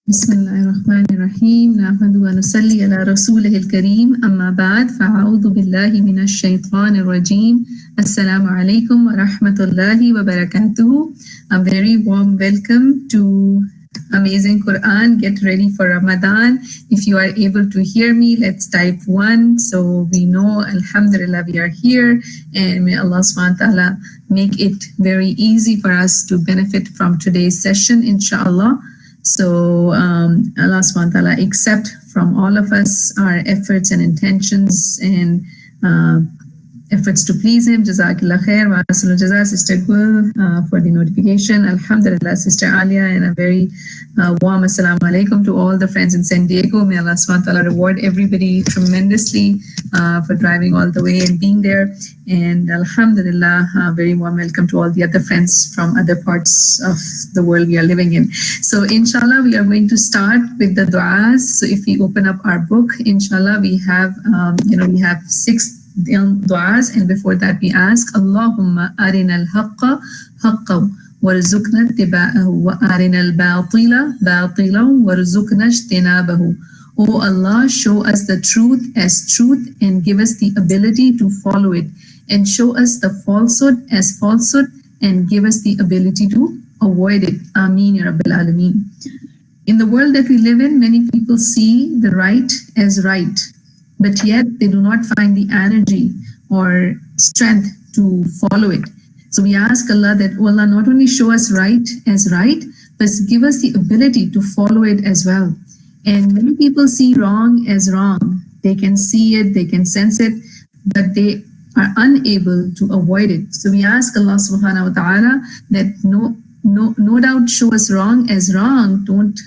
بسم الله الرحمن الرحيم نحمد ونصلي على رسوله الكريم أما بعد فأعوذ بالله من الشيطان الرجيم السلام عليكم ورحمة الله وبركاته. A very warm welcome to Amazing Quran. Get ready for Ramadan. If you are able to hear me, let's type 1 so we know Alhamdulillah we are here, and may Allah subhanahu wa ta'ala make it very easy for us to benefit from today's session inshallah. So Allah subhanahu wa ta'ala accept from all of us our efforts and intentions and efforts to please him. Jazakallah khair wa ahsanul jaza, Sister Gul, for the notification. Alhamdulillah, Sister Alia, and a very warm assalamu alaikum to all the friends in San Diego. May Allah subhanahu wa ta'ala reward everybody tremendously for driving all the way and being there. And Alhamdulillah, very warm welcome to all the other friends from other parts of the world we are living in. So inshallah, we are going to start with the du'as. So if we open up our book, inshallah, we have, we have 6 du'as, and before that we ask Allahumma arinal haqqa haqqa warzuqna ittiba'ahu wa arinal batila batilan warzuqna ijtinabahu. O Allah, show us the truth as truth and give us the ability to follow it, and show us the falsehood as falsehood and give us the ability to avoid it. Ameen ya Rabbil Alameen. In the world that we live in, many people see the right as right, but yet they do not find the energy or strength to follow it. So we ask Allah that, oh Allah, not only show us right as right, but give us the ability to follow it as well. And many people see wrong as wrong. They can see it, they can sense it, but they are unable to avoid it. So we ask Allah subhanahu wa ta'ala that no doubt show us wrong as wrong. Don't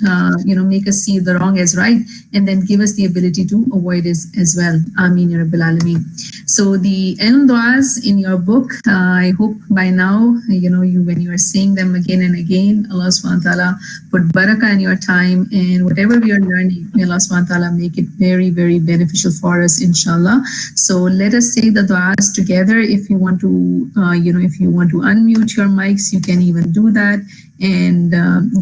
make us see the wrong as right, and then give us the ability to avoid it as well. Ameen ya Rabbil Alameen. So the end du'as in your book, I hope by now, when you are saying them again and again, Allah subhanahu wa ta'ala put barakah in your time, and whatever we are learning, may Allah subhanahu wa ta'ala make it very, very beneficial for us, inshallah. So let us say the du'as together. If you want to, if you want to unmute your mics, you can even do that. And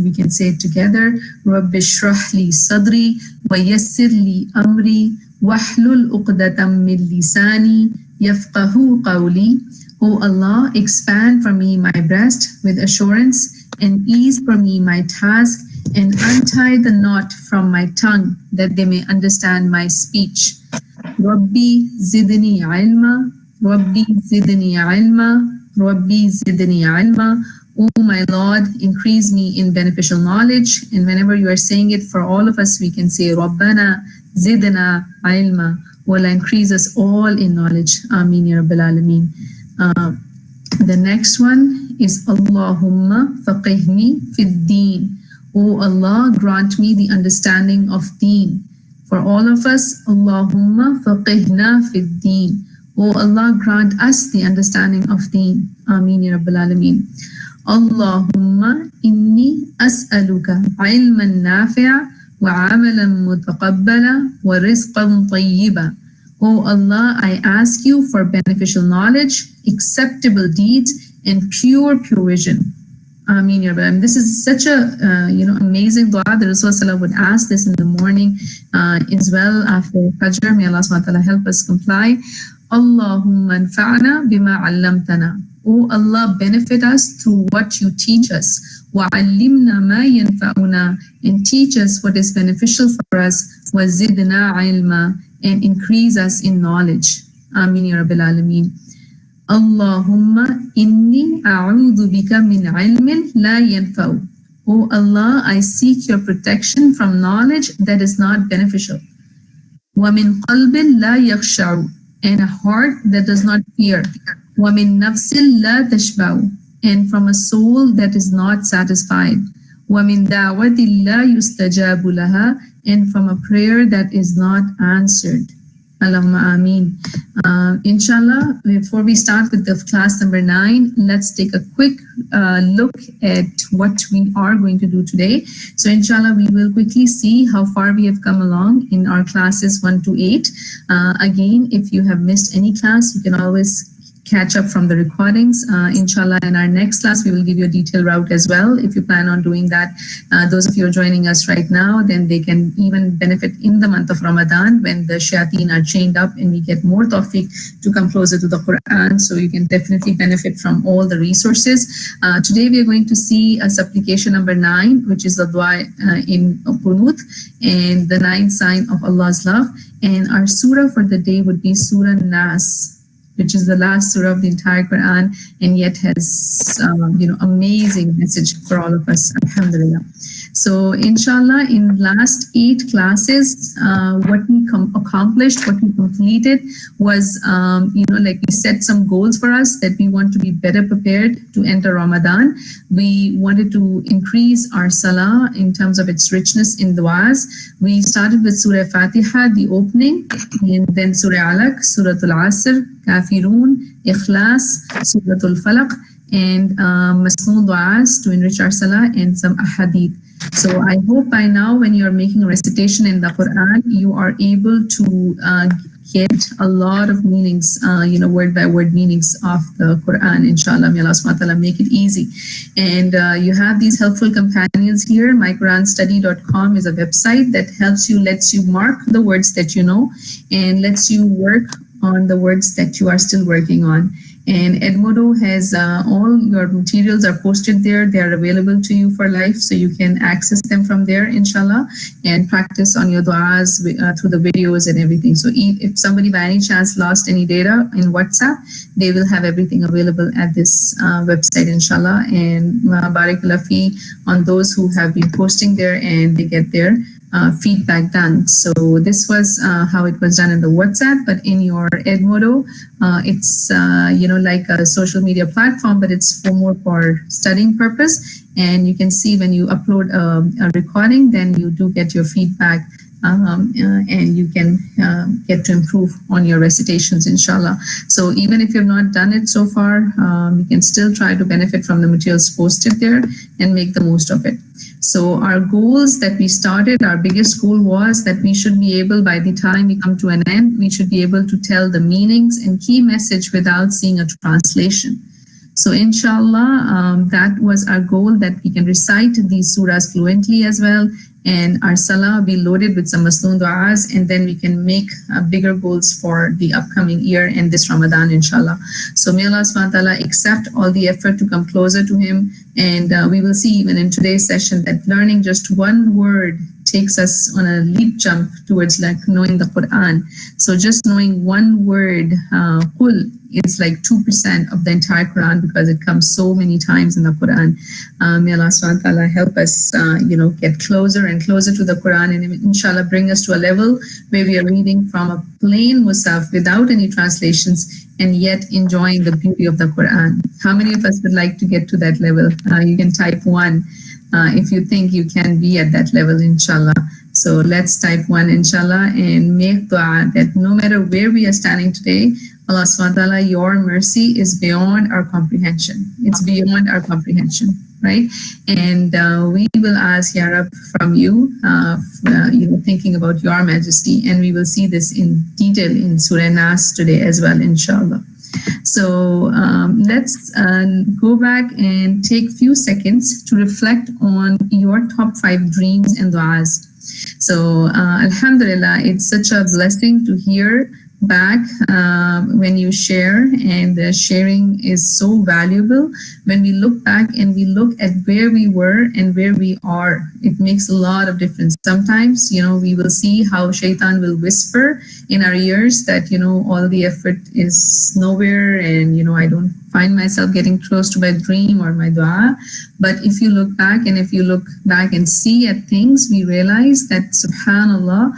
we can say it together. Rabbi shrah li sadri wa yassir li amri wahlul uqdatam min lisani yafqahu qawli. O Allah, expand for me my breast with assurance, and ease for me my task, and untie the knot from my tongue that they may understand my speech. Rabbi zidni ilma, Rabbi zidni ilma, Rabbi zidni ilma. Oh my Lord, increase me in beneficial knowledge. And whenever you are saying it, for all of us, we can say Rabbana zidna ilma. Will increase us all in knowledge. Ameen ya Rabbil Alameen. The next one is Allahumma faqihni fid deen. Oh Allah, grant me the understanding of deen. For all of us, Allahumma faqihna fid deen. Oh Allah, grant us the understanding of deen. Ameen ya Rabbil Alameen. Allahumma inni as'aluka ilman nafi'a وعملا متقبلا ورزقا طيبا. O Allah, I ask you for beneficial knowledge, acceptable deeds, and pure vision. Ameen ya Rabbi. This is such a amazing dua. The Rasul would ask this in the morning as well after Fajr. May Allah subhanahu wa ta'ala help us comply. Allahumma anfa'na bima 'allamtana. O Allah, benefit us through what you teach us. وَعَلِّمْنَا مَا يَنْفَعُنَا, and teach us what is beneficial for us. وَزِدْنَا عِلْمًا, and increase us in knowledge. Ameen ya Rabbil Alameen. Allahumma inni a'udhu bika min ilmin la yanfa'u. O Allah, I seek your protection from knowledge that is not beneficial. Wa min qalbin la yakhsha'u, and a heart that does not fear. Wa min nafsin la tashba'u, and from a soul that is not satisfied. Wa min da'wati la yustajabu laha, and from a prayer that is not answered. Allahumma ameen. Inshallah, before we start with the class number 9, let's take a quick look at what we are going to do today. So inshallah, we will quickly see how far we have come along in our classes 1 to 8. Again, if you have missed any class, you can always catch up from the recordings. Inshallah, in our next class, we will give you a detailed route as well. If you plan on doing that, those of you who are joining us right now, then they can even benefit in the month of Ramadan when the shayateen are chained up and we get more tawfiq to come closer to the Quran. So you can definitely benefit from all the resources. Today, we are going to see a supplication number 9, which is the dua in Qunut, and the 9th sign of Allah's love. And our surah for the day would be Surah Nas, which is the last surah of the entire Quran, and yet has amazing message for all of us. Alhamdulillah. So inshallah, in last 8 classes, what we accomplished, what we completed was, like we set some goals for us that we want to be better prepared to enter Ramadan. We wanted to increase our salah in terms of its richness in du'as. We started with Surah Fatiha, the opening, and then Surah Alaq, Surah Al-Asr, Kafirun, Ikhlas, Surah Al-Falaq, and Masnoon du'as to enrich our salah, and some ahadith. So I hope by now, when you're making a recitation in the Quran, you are able to get a lot of meanings, word by word meanings of the Quran, inshallah. May Allah subhanahu wa ta'ala make it easy. And you have these helpful companions here. myquranstudy.com is a website that helps you, lets you mark the words that you know, and lets you work on the words that you are still working on. And Edmodo has all your materials are posted there. They are available to you for life, so you can access them from there, inshallah, and practice on your du'as through the videos and everything. So if somebody by any chance lost any data in WhatsApp, they will have everything available at this website, inshallah. And barakallah fi on those who have been posting there and they get their feedback done. So this was how it was done in the WhatsApp, but in your Edmodo, it's like a social media platform, but it's more for studying purpose. And you can see when you upload a recording, then you do get your feedback, and you can get to improve on your recitations, inshallah. So even if you've not done it so far, you can still try to benefit from the materials posted there and make the most of it. So our goals that we started, our biggest goal was that we should be able, by the time we come to an end, we should be able to tell the meanings and key message without seeing a translation. So inshallah, that was our goal, that we can recite these surahs fluently as well, and our salah be loaded with some masnoon du'as, and then we can make bigger goals for the upcoming year and this Ramadan, inshallah. So may Allah subhanahu wa ta'ala accept all the effort to come closer to Him, and we will see even in today's session that learning just one word takes us on a leap jump towards like knowing the Quran. So just knowing one word, qul, is like 2% of the entire Quran, because it comes so many times in the Quran. May Allah subhanahu wa ta'ala help us, get closer and closer to the Quran, and inshallah bring us to a level where we are reading from a plain Musaf without any translations, and yet enjoying the beauty of the Quran. How many of us would like to get to that level? You can type 1 if you think you can be at that level, inshallah. So let's type 1, inshallah, and make dua that no matter where we are standing today, Allah subhanahu wa ta'ala, your mercy is beyond our comprehension. It's beyond our comprehension, right? And we will ask, Ya Rab, from you, thinking about your majesty, and we will see this in detail in Surah Nas today as well, inshallah. So let's go back and take few seconds to reflect on your top 5 dreams and du'as. So alhamdulillah, it's such a blessing to hear back when you share, and the sharing is so valuable. When we look back and we look at where we were and where we are, it makes a lot of difference. Sometimes, we will see how shaitan will whisper in our ears that, all the effort is nowhere, and, I don't find myself getting close to my dream or my dua. But if you look back and see at things, we realize that subhanallah,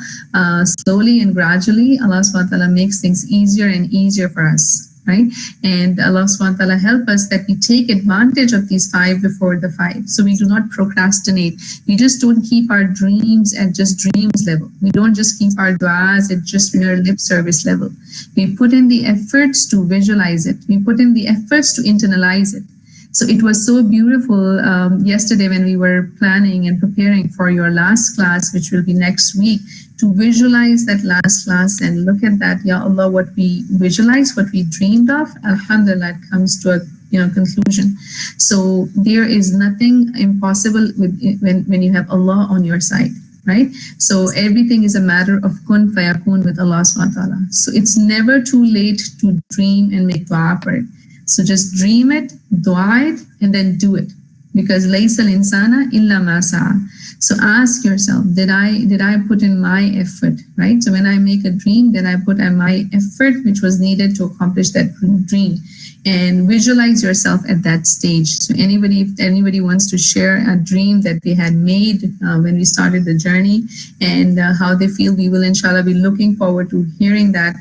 slowly and gradually, Allah subhanahu wa ta'ala makes things easier and easier for us. Right? And Allah subhanahu wa ta'ala help us that we take advantage of these 5 before the 5. So we do not procrastinate. We just don't keep our dreams at just dreams level. We don't just keep our du'as at just mere lip service level. We put in the efforts to visualize it. We put in the efforts to internalize it. So it was so beautiful yesterday when we were planning and preparing for your last class, which will be next week, to visualize that last class and look at that, Ya Allah, what we visualized, what we dreamed of, alhamdulillah, it comes to a conclusion. So there is nothing impossible when you have Allah on your side, right? So everything is a matter of kun fayakun with Allah subhanahu wa ta'ala. So it's never too late to dream and make dua for it. So just dream it, dua it, and then do it. Because laysa al-insana illa ma sa'a. So ask yourself, did I put in my effort, right? So when I make a dream, then I put in my effort, which was needed to accomplish that dream. And visualize yourself at that stage. So if anybody wants to share a dream that they had made when we started the journey, and how they feel, we will inshallah be looking forward to hearing that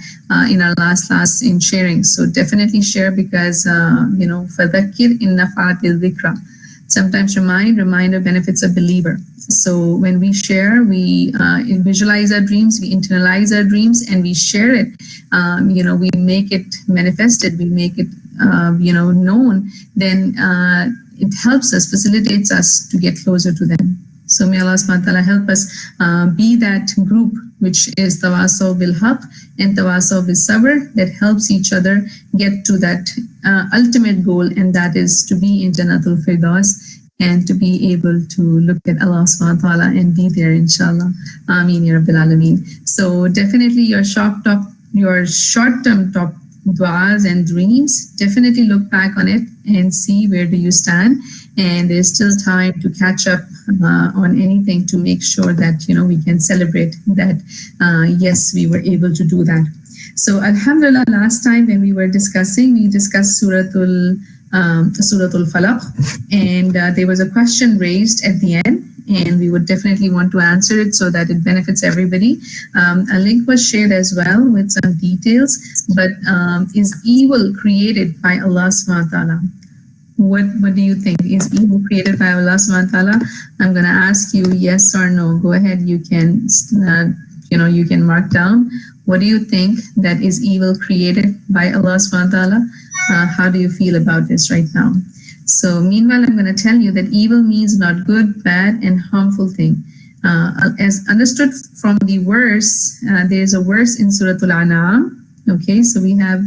in our last class in sharing. So definitely share, because فَذَكِّرْ إِن نَفَعَتِ الذِّكْرَى. Sometimes reminder benefits a believer. So when we share, we visualize our dreams, we internalize our dreams, and we share it. We make it manifested, we make it known. Then it helps us, facilitates us to get closer to them. So may Allah subhanahu wa ta'ala help us be that group which is tawasaw bil haq and tawasaw bil sabr, that helps each other get to that ultimate goal, and that is to be in Jannatul Firdaus and to be able to look at Allah subhanahu wa ta'ala and be there, inshallah. Ameen ya Rabbil Alameen. So definitely your short-term top du'as and dreams, definitely look back on it and see where do you stand. And there's still time to catch up on anything to make sure that, we can celebrate that, yes, we were able to do that. So alhamdulillah, last time when we discussed Suratul Falaq, and there was a question raised at the end, and we would definitely want to answer it so that it benefits everybody. A link was shared as well with some details, but is evil created by Allah subhanahu wa ta'ala? What do you think? Is evil created by Allah subhanahu wa ta'ala? I'm going to ask you yes or no. Go ahead, you can mark down. What do you think that is evil created by Allah subhanahu wa ta'ala? How do you feel about this right now? So meanwhile, I'm going to tell you that evil means not good, bad, and harmful thing. As understood from the verse, there's a verse in Surah Al-An'am. Okay, so we have,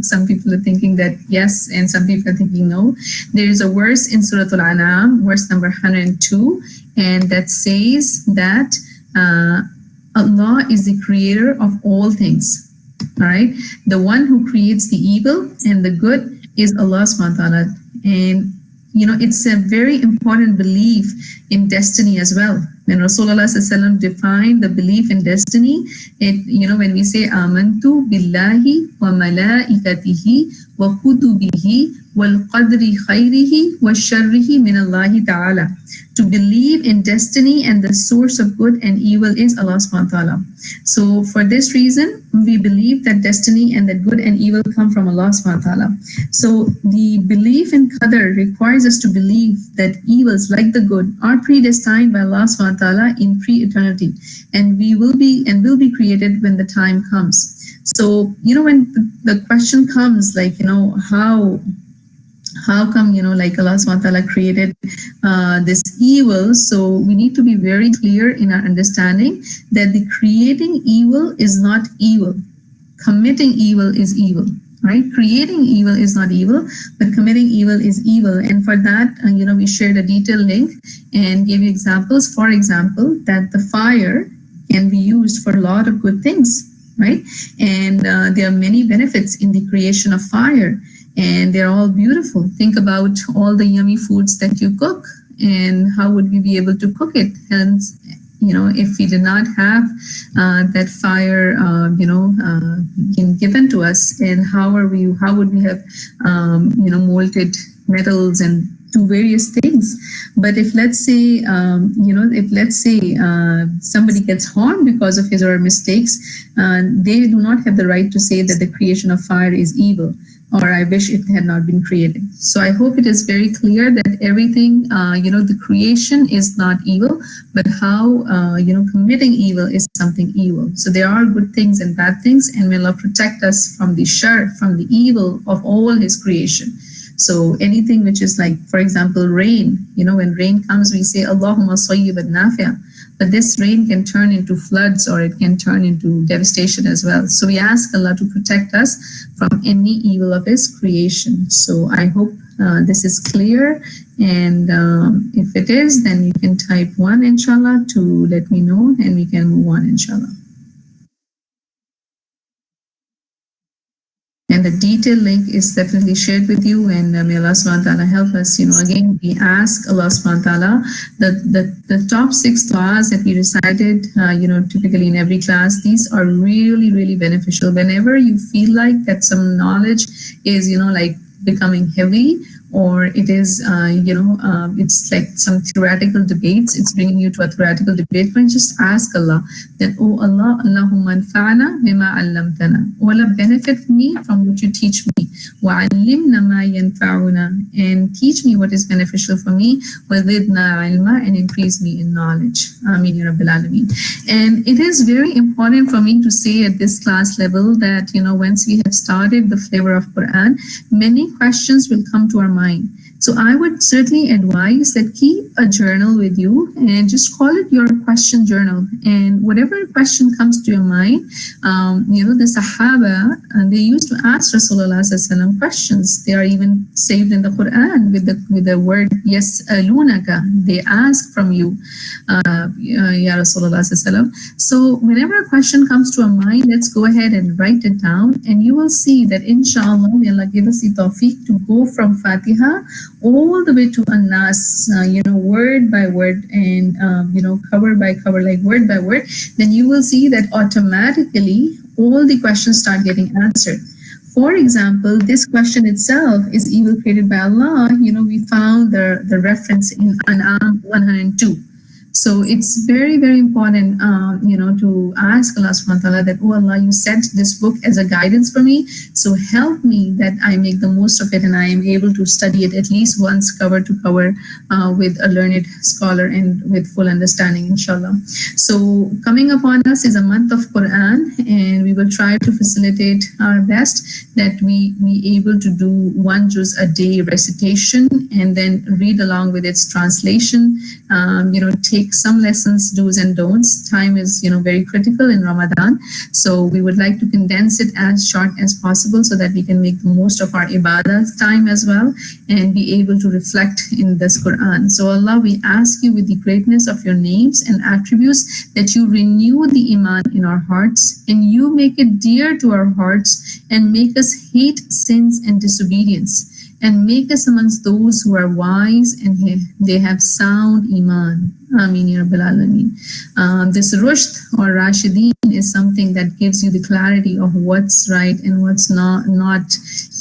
some people are thinking that yes, and some people are thinking no. There is a verse in Surah Al-An'am, verse number 102, and that says that Allah is the creator of all things. All right, the one who creates the evil and the good is Allah subhanahu wa ta'ala. And it's a very important belief in destiny as well. When Rasulullah ﷺ defined the belief in destiny, when we say amantu billahi wa malaikatihi wa kutubihi wal qadri khairihi wa sharrihi min Allahi ta'ala. To believe in destiny and the source of good and evil is Allah subhanahu wa ta'ala. So for this reason, we believe that destiny and that good and evil come from Allah subhanahu wa ta'ala. So the belief in qadr requires us to believe that evils like the good are predestined by Allah subhanahu wa ta'ala in pre-eternity, and will be created when the time comes. So, when the question comes, like, how come, like Allah subhanahu wa ta'ala created this evil? So we need to be very clear in our understanding that the creating evil is not evil. Committing evil is evil, right? Creating evil is not evil, but committing evil is evil. And for that, we shared a detailed link and gave you examples. For example, that the fire can be used for a lot of good things, right? And there are many benefits in the creation of fire. And they're all beautiful. Think about all the yummy foods that you cook, and how would we be able to cook it? Hence, if we did not have that fire, given to us, and how would we have, molded metals and do various things? But if let's say, somebody gets harmed because of his or her mistakes, they do not have the right to say that the creation of fire is evil, or I wish it had not been created. So I hope it is very clear that everything, the creation is not evil, but how, committing evil is something evil. So there are good things and bad things, and may Allah protect us from the shar, from the evil of all His creation. So anything which is like, for example, rain, when rain comes, we say, Allahumma طيبا نافعا. But this rain can turn into floods, or it can turn into devastation as well. So we ask Allah to protect us from any evil of His creation. So I hope this is clear. And if it is, then you can type 1, inshallah, to let me know, and we can move on, inshallah. And the detailed link is definitely shared with you, and may Allah subhanahu wa ta'ala help us. Again, we ask Allah subhanahu wa ta'ala the top 6 du'as that we recited, typically in every class, these are really, really beneficial. Whenever you feel like that some knowledge is, like becoming heavy, or it is, it's like some theoretical debates, it's bringing you to a theoretical debate, when just ask Allah that, oh Allah, Allahumma anfa'na bima 'allamtana. Oh Allah, benefit me from what you teach me. وَعَلِّمْنَا مَا يَنفَعُنَا. And teach me what is beneficial for me. وَزِدْنَا عِلْمًا. And increase me in knowledge. Ameen ya Rabbil Alameen. And it is very important for me to say at this class level that, once we have started the flavor of Quran, many questions will come to our mind. So I would certainly advise that keep a journal with you and just call it your question journal. And whatever question comes to your mind, the Sahaba, they used to ask Rasulullah ﷺ questions. They are even saved in the Quran with the word yas'alunaka. They ask from you, Ya Rasulullah ﷺ. So whenever a question comes to our mind, let's go ahead and write it down, and you will see that inshallah, may Allah give us the tawfiq to go from Fatiha all the way to An-Nas, word by word, and cover by cover, like word by word, then you will see that automatically all the questions start getting answered. For example, this question itself, is evil created by Allah? We found the reference in An'am 102. So it's very, very important, to ask Allah subhanahu wa ta'ala that, oh Allah, you sent this book as a guidance for me. So help me that I make the most of it, and I am able to study it at least once, cover to cover, with a learned scholar and with full understanding, inshallah. So coming upon us is a month of Quran, and we will try to facilitate our best that we be able to do 1 juz a day recitation, and then read along with its translation, take some lessons, do's and don'ts. Time is, very critical in Ramadan. So we would like to condense it as short as possible so that we can make the most of our ibadah time as well, and be able to reflect in this Quran. So Allah, we ask you with the greatness of your names and attributes that you renew the Iman in our hearts, and you make it dear to our hearts, and make us hate sins and disobedience, and make us amongst those who are wise and they have sound Iman. Ameen ya Rabbil Alameen. This rushd or Rashideen is something that gives you the clarity of what's right and what's not.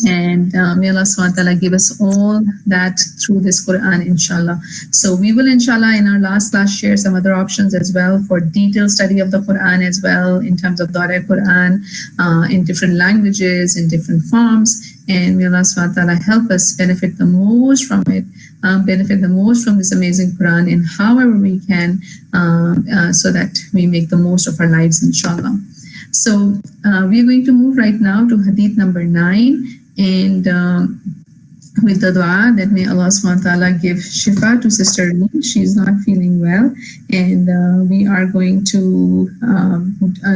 And may Allah subhanahu wa ta'ala give us all that through this Quran, inshallah. So we will, inshallah, in our last class share some other options as well for detailed study of the Quran as well, in terms of Dawah Quran, in different languages, in different forms. And may Allah subhanahu wa ta'ala help us benefit the most from it, benefit the most from this amazing Quran in however we can, so that we make the most of our lives, inshallah. So we are going to move right now to hadith number 9, and with the dua that may Allah subhanahu wa ta'ala give shifa to Sister Reen. She's not feeling well, and we are going to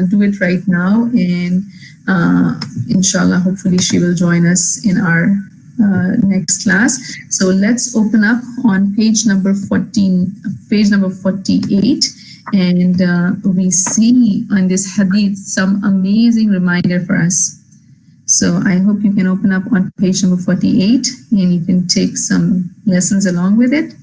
do it right now, and inshallah, hopefully she will join us in our next class. So let's open up on page number 14, page number 48, and we see on this hadith some amazing reminder for us. So I hope you can open up on page number 48 and you can take some lessons along with it.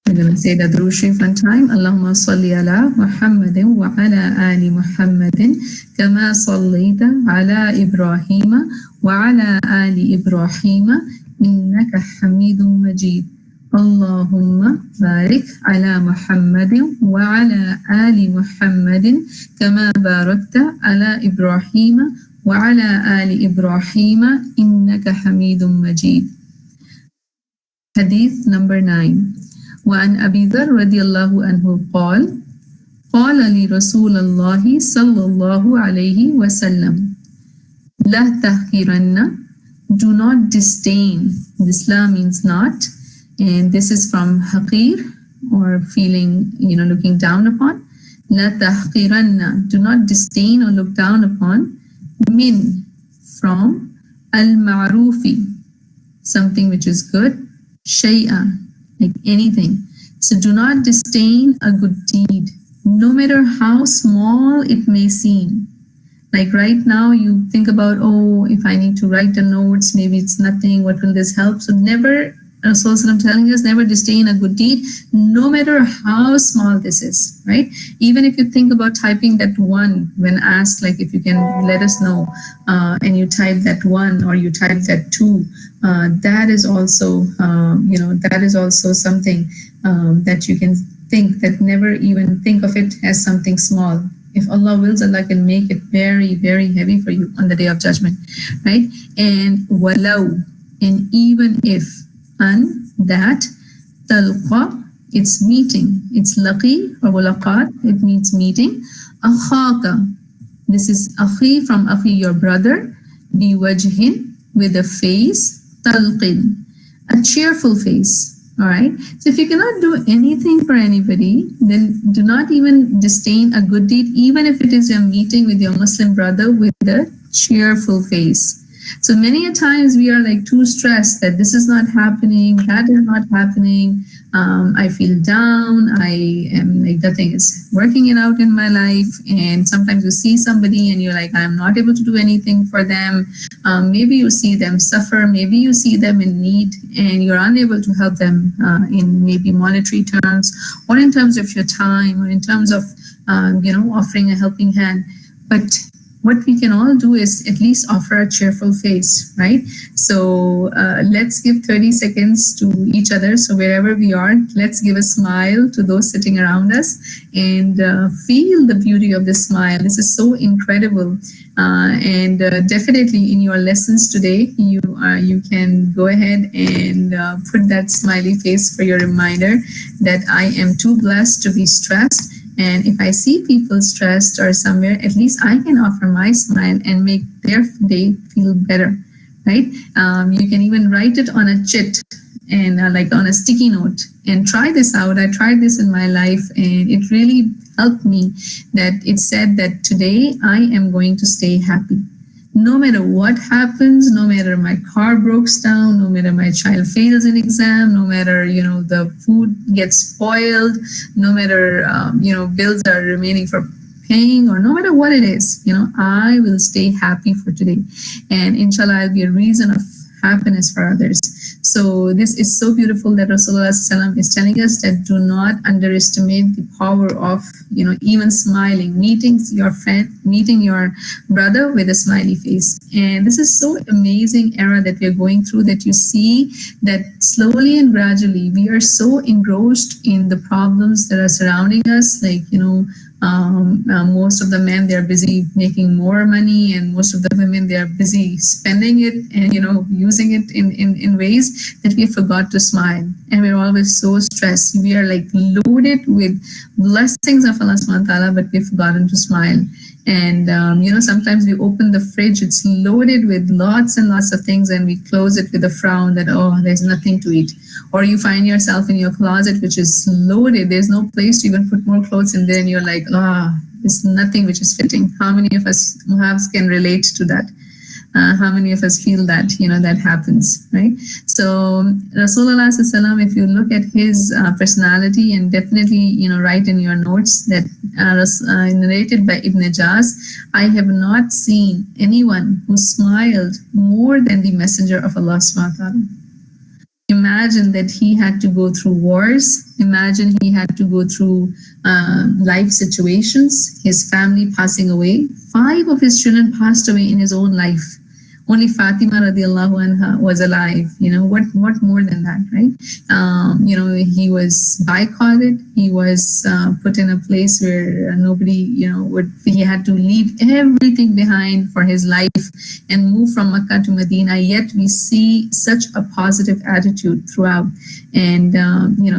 We're going to say the Durood Sharif one time. Allahumma salli ala Muhammadin wa ala ali Muhammadin kama sallaita ala Ibrahima wa ala ali Ibrahima innaka Hamidun Majid. اللهم بارك على محمد وعلى آل محمد كما باركت على إبراهيم وعلى آل إبراهيم إنك حميد مجيد. Hadith number 9. وعن أبي ذر رضي الله عنه قال قال لي رسول الله صلى الله عليه وسلم لا تحقرن, do not disdain. This la means not. And this is from haqir, or feeling, looking down upon. La tahqiranna, do not disdain or look down upon. Min, from. Al-ma'rufi, something which is good. Shay'a, like anything. So do not disdain a good deed, no matter how small it may seem. Like right now you think about, oh, if I need to write the notes, maybe it's nothing, what will this help? So never, Rasulullah telling us, never disdain a good deed, no matter how small this is, right? Even if you think about typing that one, when asked, like, if you can let us know, and you type that one or you type that two, that is also, that is also something that you can think, that never even think of it as something small. If Allah wills, Allah can make it very, very heavy for you on the Day of Judgment, right? And walau, and even if, and that, talqa, it's meeting, it's laqi or mulaqat, it means meeting. Akhaka, this is akhi, from akhi, your brother. Bi wajhin, with a face. Talqin, a cheerful face. All right. So if you cannot do anything for anybody, then do not even disdain a good deed, even if it is your meeting with your Muslim brother with a cheerful face. So many a times we are like too stressed that this is not happening, that is not happening. I feel down. I am like, nothing is working it out in my life. And sometimes you see somebody and you're like, I'm not able to do anything for them. Maybe you see them suffer. Maybe you see them in need and you're unable to help them in maybe monetary terms, or in terms of your time, or in terms of, offering a helping hand. But what we can all do is at least offer a cheerful face, right? So let's give 30 seconds to each other. So wherever we are, let's give a smile to those sitting around us and feel the beauty of this smile. This is so incredible. And definitely in your lessons today, you can go ahead and put that smiley face for your reminder that I am too blessed to be stressed. And if I see people stressed or somewhere, at least I can offer my smile and make their day feel better, right? You can even write it on a chit and like on a sticky note and try this out. I tried this in my life and it really helped me, that it said that today I am going to stay happy. No matter what happens, no matter my car breaks down, no matter my child fails an exam, no matter, the food gets spoiled, no matter, bills are remaining for paying, or no matter what it is, I will stay happy for today. And inshallah, I'll be a reason of happiness for others. So this is so beautiful that Rasulullah is telling us that do not underestimate the power of, even smiling, meeting your friend, meeting your brother with a smiley face. And this is so amazing era that we are going through, that you see that slowly and gradually we are so engrossed in the problems that are surrounding us, like, Most of the men, they're busy making more money, and most of the women, they're busy spending it and, using it in ways that we forgot to smile. And we're always so stressed. We are like loaded with blessings of Allah subhanahu wa ta'ala, but we've forgotten to smile. And, sometimes we open the fridge, it's loaded with lots and lots of things, and we close it with a frown that, oh, there's nothing to eat. Or you find yourself in your closet, which is loaded. There's no place to even put more clothes in there, and you're like, there's nothing which is fitting. How many of us perhaps can relate to that? How many of us feel that, that happens, right? So Rasulullah sallallahu, if you look at his personality, and definitely, write in your notes that narrated by Ibn Jaz, I have not seen anyone who smiled more than the Messenger of Allah subhanahu wa ta'ala. Imagine that he had to go through wars. Imagine he had to go through life situations, his family passing away. 5 of his children passed away in his own life. Only Fatima radiallahu anha was alive. What more than that, right? He was boycotted. He was put in a place where nobody, he had to leave everything behind for his life and move from Makkah to Medina. Yet we see such a positive attitude throughout. And,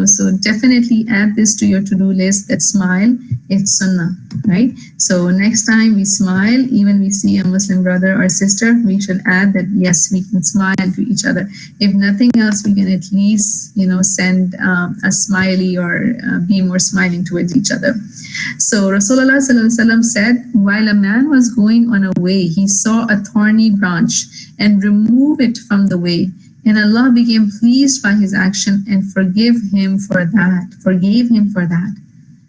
so definitely add this to your to-do list, that smile, it's sunnah, right? So next time we smile, even we see a Muslim brother or sister, we should add that, yes, we can smile to each other. If nothing else, we can at least, send a smiley or be more smiling towards each other. So Rasulullah sallallahu alaihi wasallam said, while a man was going on a way, he saw a thorny branch and removed it from the way. And Allah became pleased by his action and forgave him for that.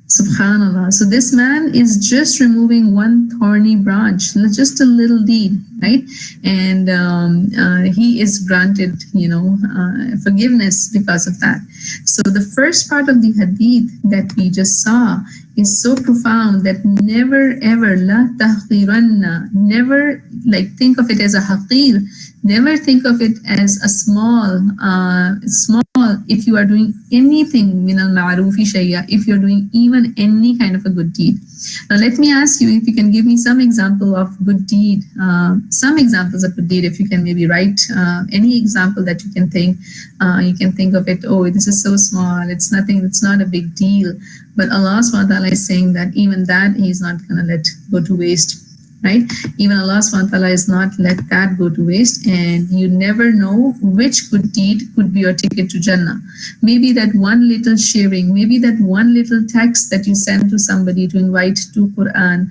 Subhanallah. So this man is just removing one thorny branch, just a little deed, right? And he is granted, forgiveness because of that. So the first part of the hadith that we just saw is so profound that never ever, la tahqiranna, never think of it as a haqir. Never think of it as a small, if you are doing anything min al-ma'rufi shay'a, if you're doing even any kind of a good deed. Now let me ask you if you can give me some example of good deed, some examples of good deed, if you can maybe write any example that you can think of it, oh, this is so small, it's nothing, it's not a big deal. But Allah subhanahu wa ta'ala is saying that even that He's not going to let go to waste. Right? Even Allah subhanahu wa ta'ala is not let that go to waste, and you never know which good deed could be your ticket to Jannah. Maybe that one little sharing, maybe that one little text that you send to somebody to invite to Quran,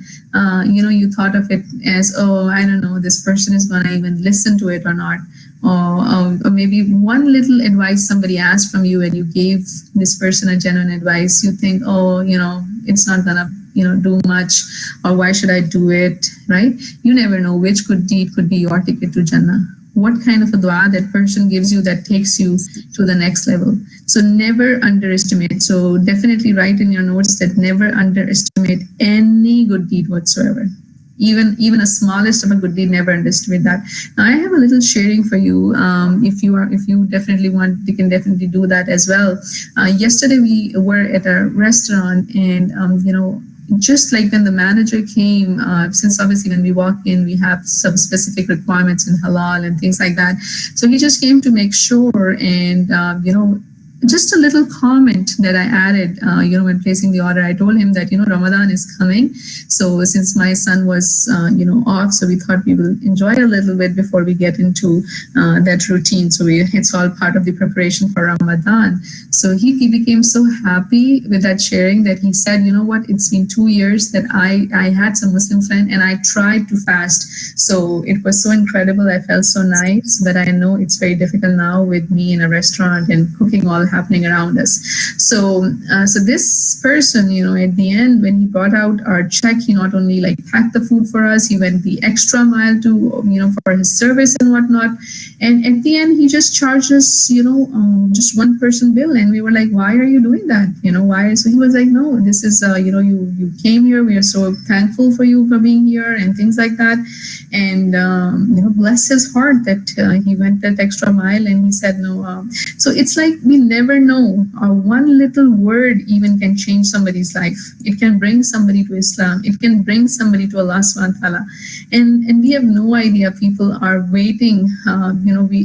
you thought of it as, oh, I don't know, this person is going to even listen to it or not. Or maybe one little advice somebody asked from you and you gave this person a genuine advice. You think, oh, it's not going to do much, or why should I do it, right? You never know which good deed could be your ticket to Jannah. What kind of a dua that person gives you that takes you to the next level. So never underestimate. So definitely write in your notes that never underestimate any good deed whatsoever. Even a smallest of a good deed, never underestimate that. Now I have a little sharing for you. If you definitely want, you can definitely do that as well. Yesterday we were at a restaurant, and just like when the manager came, since obviously when we walk in, we have some specific requirements in halal and things like that. So he just came to make sure, and just a little comment that I added, when placing the order, I told him that, Ramadan is coming. So since my son was, off, so we thought we will enjoy a little bit before we get into that routine. So it's all part of the preparation for Ramadan. So he became so happy with that sharing that he said, you know what, it's been 2 years that I had some Muslim friend and I tried to fast. So it was so incredible. I felt so nice, but I know it's very difficult now with me in a restaurant and cooking all happening around us. So this person, at the end, when he brought out our check, he not only packed the food for us, he went the extra mile to, for his service and whatnot. And at the end, he just charged us, just one person bill. And we were like, why are you doing that? Why? So he was like, no, this is, you came here. We are so thankful for you for being here and things like that. And bless his heart that he went that extra mile and he said no. So it's like we never know. One little word even can change somebody's life. It can bring somebody to Islam. It can bring somebody to Allah subhanahu wa ta'ala. And we have no idea. People are waiting.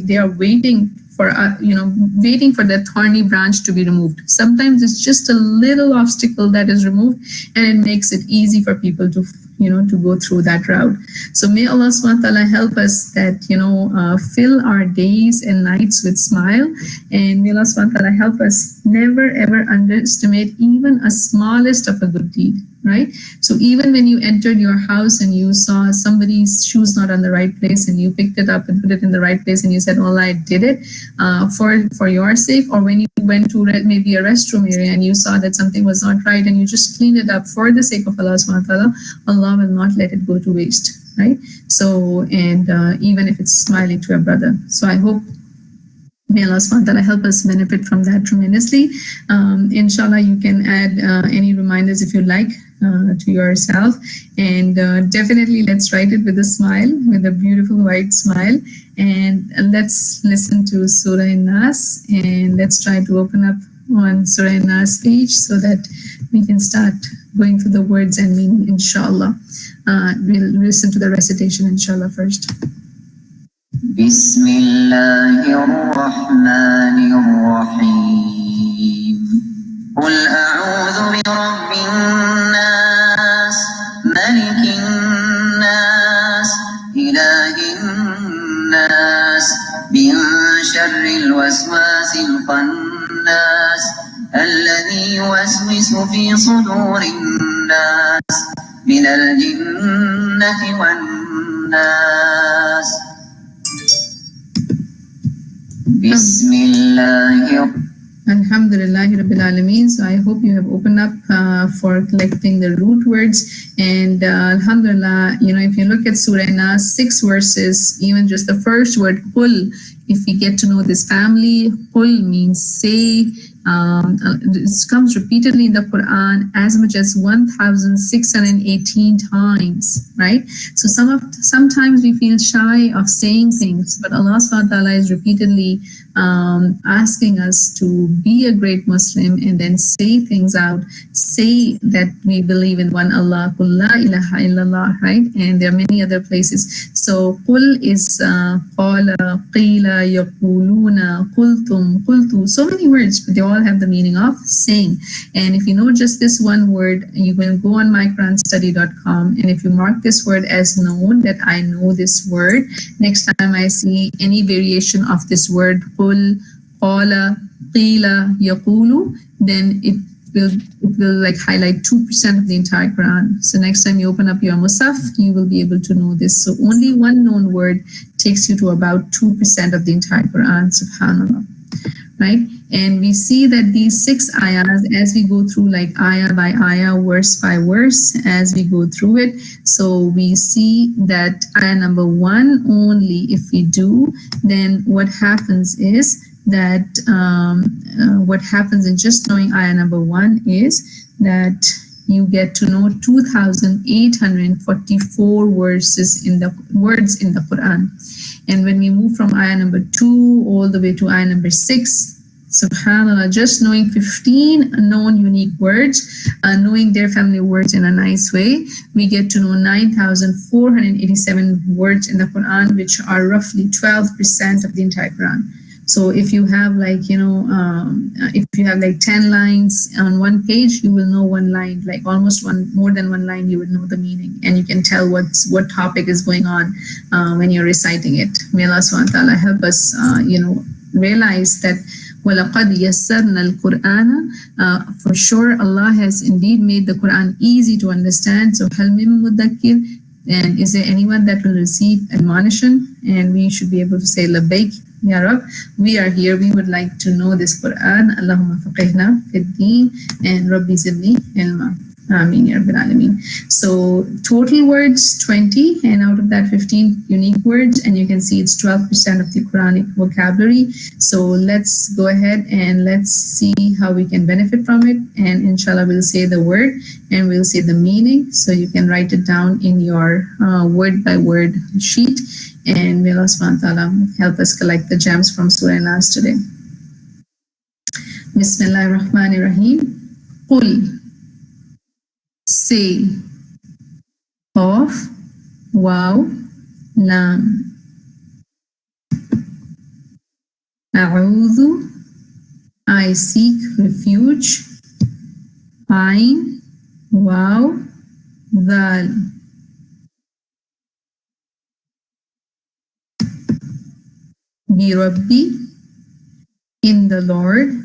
They are waiting for waiting for that thorny branch to be removed. Sometimes it's just a little obstacle that is removed, and it makes it easy for people to go through that route. So may Allah subhanahu wa ta'ala help us that fill our days and nights with smile, and may Allah subhanahu wa ta'ala help us never ever underestimate even a smallest of a good deed. Right? So even when you entered your house and you saw somebody's shoes not on the right place and you picked it up and put it in the right place and you said, "Allah, I did it for your sake," or when you went to maybe a restroom area and you saw that something was not right and you just cleaned it up for the sake of Allah subhanahu wa ta'ala, Allah will not let it go to waste. Right? So, and even if it's smiling to a brother. So I hope may Allah subhanahu wa ta'ala help us benefit from that tremendously. Inshallah, you can add any reminders if you like to yourself, and definitely let's write it with a smile, with a beautiful white smile, and let's listen to Surah Nas, and let's try to open up on Surah Nas page so that we can start going through the words and meaning, inshallah. We'll listen to the recitation, inshallah, first. بسم الله الرحمن الرحيم قل أعوذ برب الناس ملك الناس إله الناس من شر الوسواس الخناس الذي يوسوس في صدور الناس من الجنة والناس بسم الله. Alhamdulillah Rabbil Alameen. So I hope you have opened up for collecting the root words. And Alhamdulillah, if you look at Surah Nas, 6 verses, even just the first word, Qul, if we get to know this family, Qul means say. It comes repeatedly in the Quran as much as 1,618 times, right? So sometimes we feel shy of saying things, but Allah subhanahu wa ta'ala is repeatedly asking us to be a great Muslim and then say things out, say that we believe in one Allah, Qul la ilaha illallah, right? And there are many other places. So Qul is qala, qila, yaquluna, qultum, qultu, so many words, but they all have the meaning of saying. And if you know just this one word, you will go on myquranstudy.com, and if you mark this word as known, that I know this word, next time I see any variation of this word, qul, qala, qila, yaqulu, then it will like highlight 2% of the entire Quran. So next time you open up your Musaf, you will be able to know this. So only one known word takes you to about 2% of the entire Quran, subhanAllah, right? And we see that these 6 ayahs, as we go through like ayah by ayah, verse by verse, as we go through it, so we see that ayah number 1 only, if we do, then what happens is that what happens in just knowing ayah number 1 is that you get to know 2,844 words in the Quran. And when we move from ayah number 2 all the way to ayah number 6, subhanAllah, just knowing 15 known unique words, knowing their family words in a nice way, we get to know 9,487 words in the Quran, which are roughly 12% of the entire Quran. So if you have like, if you have like 10 lines on one page, you will know one line, like almost more than one line, you would know the meaning, and you can tell what topic is going on when you're reciting it. May Allah subhanahu wa ta'ala help us, realize that وَلَقَدْ يَسَّرْنَا الْقُرْآنَ, for sure Allah has indeed made the Quran easy to understand. So هَلْ مِن مُدَّكِّرٍ, and is there anyone that will receive admonition? And we should be able to say labbaik ya Rab, we are here, we would like to know this Quran. Allahumma faqihna fid deen, and Rabbi zidni ilma. Ameen ya Rabbil Alameen. So total words 20, and out of that 15 unique words, and you can see it's 12% of the Quranic vocabulary. So let's go ahead and let's see how we can benefit from it. And inshallah, we'll say the word and we'll say the meaning. So you can write it down in your word by word sheet. And may Allah subhanahu wa ta'ala help us collect the gems from Surah Nas today. Bismillahir Rahmanir Rahim. Qul, say. Of, wow, lam. A'udhu, I seek refuge. Ain, wow, dal. Bi Rabbi, in the Lord.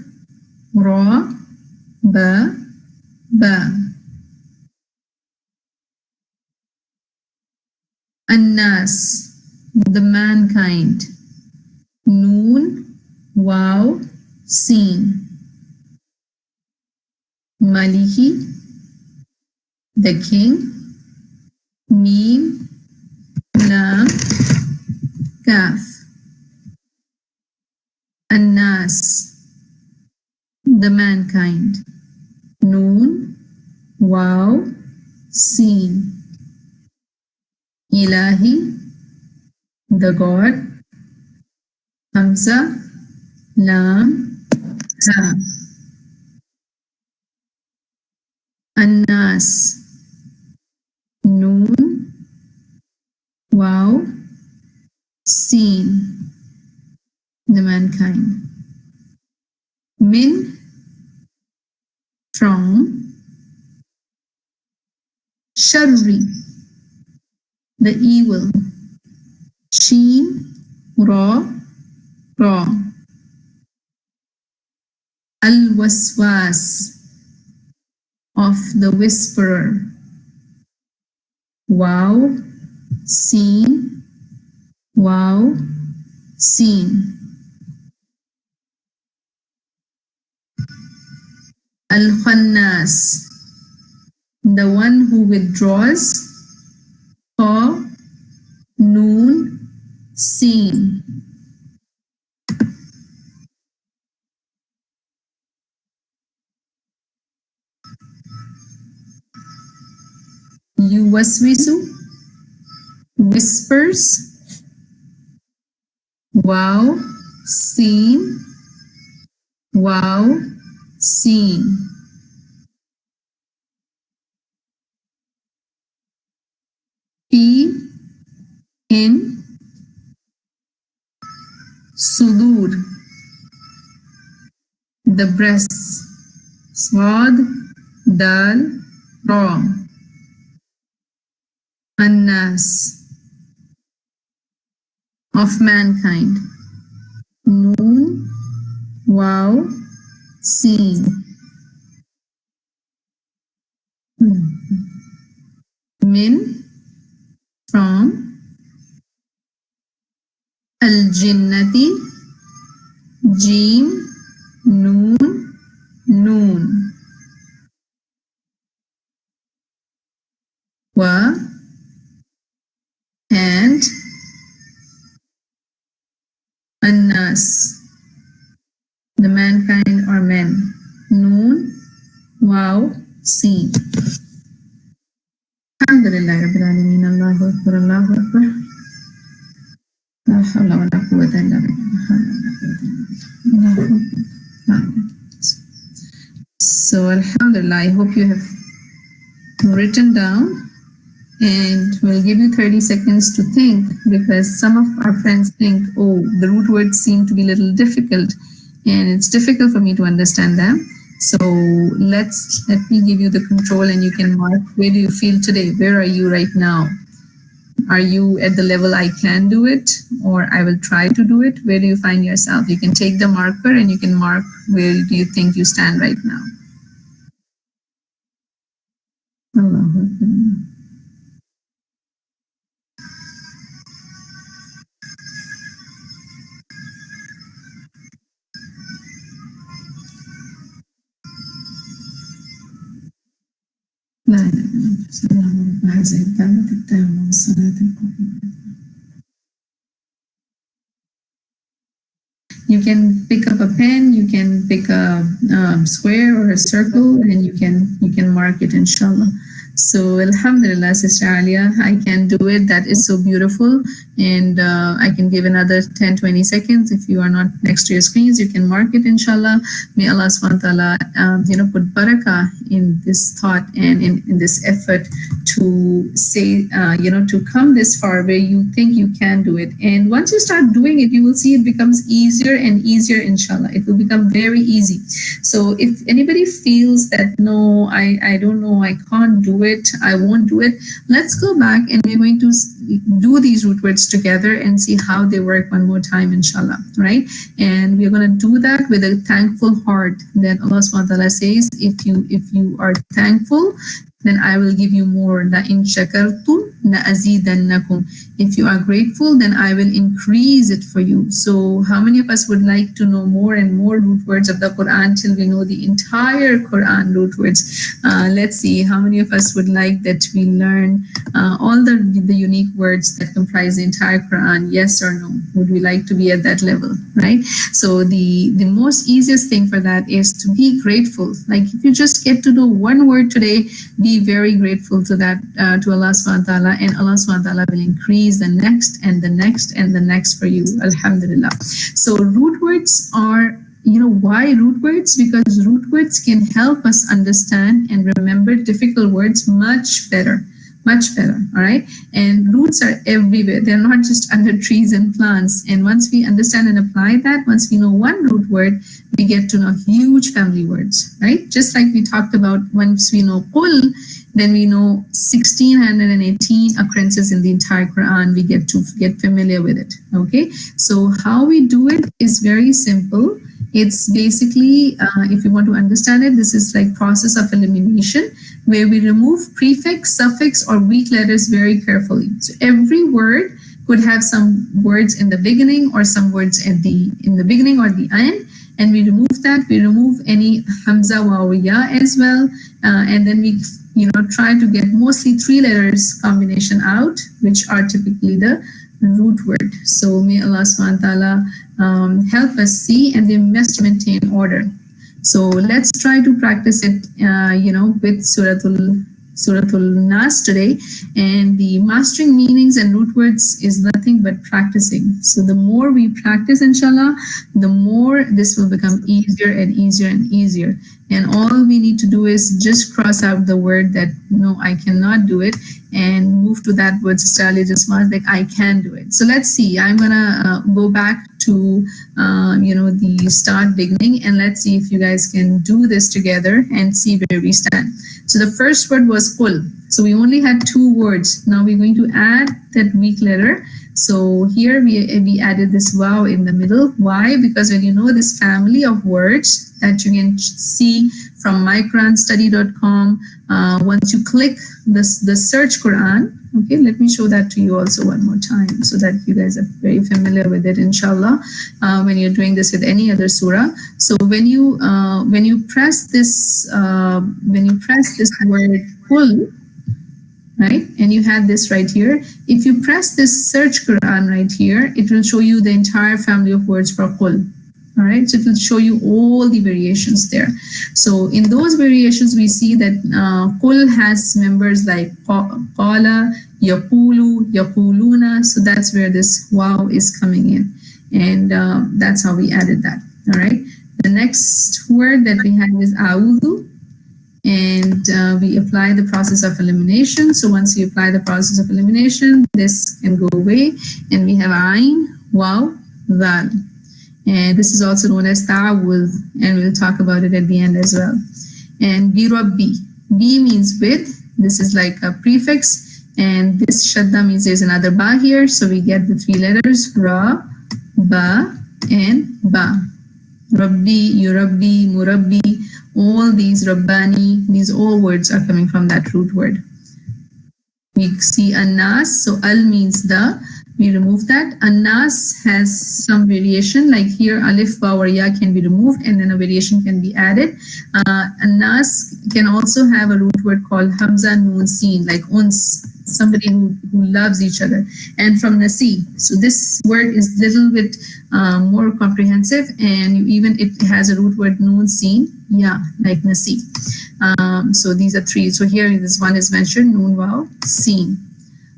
Ra, ba, ba. Annas, the mankind. Noon, wow, seen. Maliki, the king. Mim, lam, kaf. Annas, the mankind. Noon, wow, seen. Ilahi, the God. Hamza, lam, ha. Annas, noon, wow, seen, the mankind. Min, from. Sharri, the evil. Sheen, ra, ra. Al-waswas, of the whisperer. Wow, seen, wow, seen. Al-khannas, the one who withdraws. Fa, noon, seen. Yuwaswisu, whispers. Wow, seen, wow, seen. Fi, in. Sudur, the breasts. Swad, dal, ra. Annas, of mankind. Noon, wow, seen. Min, from. Al-jinnati, jim, noon, noon. Wa, and. Annas, the mankind or men. Noon, wow, seen. Alhamdulillah Rabbil Alameen. Allahu Akbar, Allahu Akbar. La hawla wa la quwwata illa billah. So Alhamdulillah, I hope you have written down, and we'll give you 30 seconds to think, because some of our friends think, oh, the root words seem to be a little difficult, and it's difficult for me to understand them. So let me give you the control, and you can mark, where do you feel today? Where are you right now? Are you at the level I can do it, or I will try to do it? Where do you find yourself? You can take the marker and you can mark where do you think you stand right now. Allahu Akbar. لا إله إلا أنت سبحانك رب هذه الدعوة التامة والصلاة القائمة. You can pick up a pen, you can pick a square or a circle, and you can mark it, inshallah. So alhamdulillah, Sister Alia, I can do it. That is so beautiful. And I can give another 10-20 seconds. If you are not next to your screens, you can mark it, inshallah. May Allah subhanahu wa ta'ala put barakah in this thought and in this effort to say, to come this far where you think you can do it. And once you start doing it, you will see it becomes easier and easier, inshallah. It will become very easy. So if anybody feels that, no, I don't know, I can't do it, I won't do it, let's go back and we're going to do these root words together and see how they work one more time, inshallah, right? And we're going to do that with a thankful heart. That Allah subhanahu wa ta'ala says, if you are thankful, then I will give you more. La in shakartum la azidannakum. If you are grateful, then I will increase it for you. So how many of us would like to know more and more root words of the Quran till we know the entire Quran root words? Let's see how many of us would like that we learn all the unique words that comprise the entire Quran. Yes or no? Would we like to be at that level, right? So the most easiest thing for that is to be grateful. Like if you just get to know one word today, be very grateful to that, to Allah subhanahu wa ta'ala, and Allah subhanahu wa ta'ala will increase the next and the next and the next for you. Alhamdulillah. So root words are, why root words? Because root words can help us understand and remember difficult words much better. Much better, all right? And roots are everywhere. They're not just under trees and plants. And once we understand and apply that, once we know one root word, we get to know huge family words, right? Just like we talked about, once we know qul, then we know 1618 occurrences in the entire Quran. We get to get familiar with it, okay? So how we do it is very simple. It's basically, if you want to understand it, this is like process of elimination, where we remove prefix, suffix, or weak letters very carefully. So every word could have some words in the beginning or some words in the beginning or the end, and we remove that. We remove any hamza, waw, ya as well, and then we try to get mostly 3 letters combination out, which are typically the root word. So may Allah subhanahu wa ta'ala help us see, and they must maintain order. So let's try to practice it, with Suratul Nas today. And the mastering meanings and root words is nothing but practicing. So the more we practice, inshallah, the more this will become easier and easier and easier. And all we need to do is just cross out the word that, no, I cannot do it, and move to that word, Sister Ali just was like, I can do it. So let's see. I'm going to go back to, the start beginning, and let's see if you guys can do this together and see where we stand. So the first word was qul. So we only had 2 words. Now we're going to add that weak letter. So here we added this wow in the middle. Why? Because when you know this family of words that you can see from myquranstudy.com, once you click the search Quran, okay, let me show that to you also one more time so that you guys are very familiar with it, inshallah, when you're doing this with any other surah. So when you press this word qul, right, and you have this right here, if you press this search Quran right here, it will show you the entire family of words for qul. All right, so it will show you all the variations there. So in those variations, we see that qul has members like qala, yaqulu, yaquluna. So that's where this wow is coming in, and that's how we added that. All right, the next word that we have is a'udhu, and we apply the process of elimination. So once you apply the process of elimination, this can go away, and we have ayn, waw, dal. And this is also known as ta'awudh, and we'll talk about it at the end as well. And bi rabbi. Bi means with. This is like a prefix, and this shadda means there's another ba here, so we get the 3 letters ra, ba, and ba. Rabbi, yurabbi, murabbi, all these rabbani, these all words are coming from that root word. We see anas, so al means the. we remove that. An-nas has some variation, like here alif, ba or ya can be removed and then a variation can be added. An-nas can also have a root word called hamza noon seen, like uns, somebody who loves each other, and from nasi. So this word is little bit more comprehensive, and it has a root word noon seen, yeah, like nasi. So these are three. So here this one is mentioned, noon waw seen.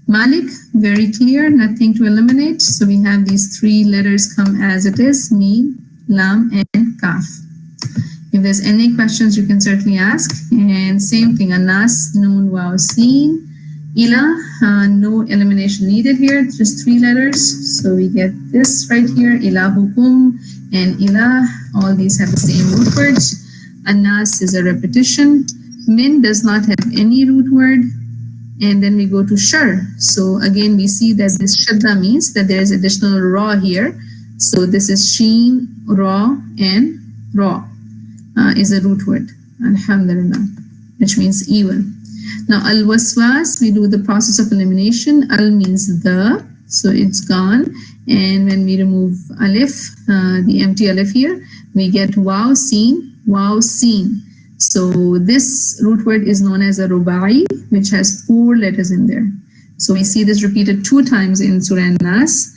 Malik, very clear, nothing to eliminate. So we have these three letters come as it is, mim, lam, and kaf. If there's any questions, you can certainly ask. And same thing, anas, noon, waw, seen. Ila, no elimination needed here, just three letters. So we get this right here, ilahukum and ilah, all these have the same root words. Anas is a repetition. Min does not have any root word. And then we go to shar. So again, we see that this shadda means that there is additional ra here. So this is sheen, ra, and ra is a root word. Alhamdulillah, which means even. Now, al-waswas, we do the process of elimination. Al means the, so it's gone. And when we remove alif, the empty alif here, we get waw, seen, waw, seen. So this root word is known as a rubai, which has 4 letters in there. So we see this repeated 2 times in Surah An-Nas.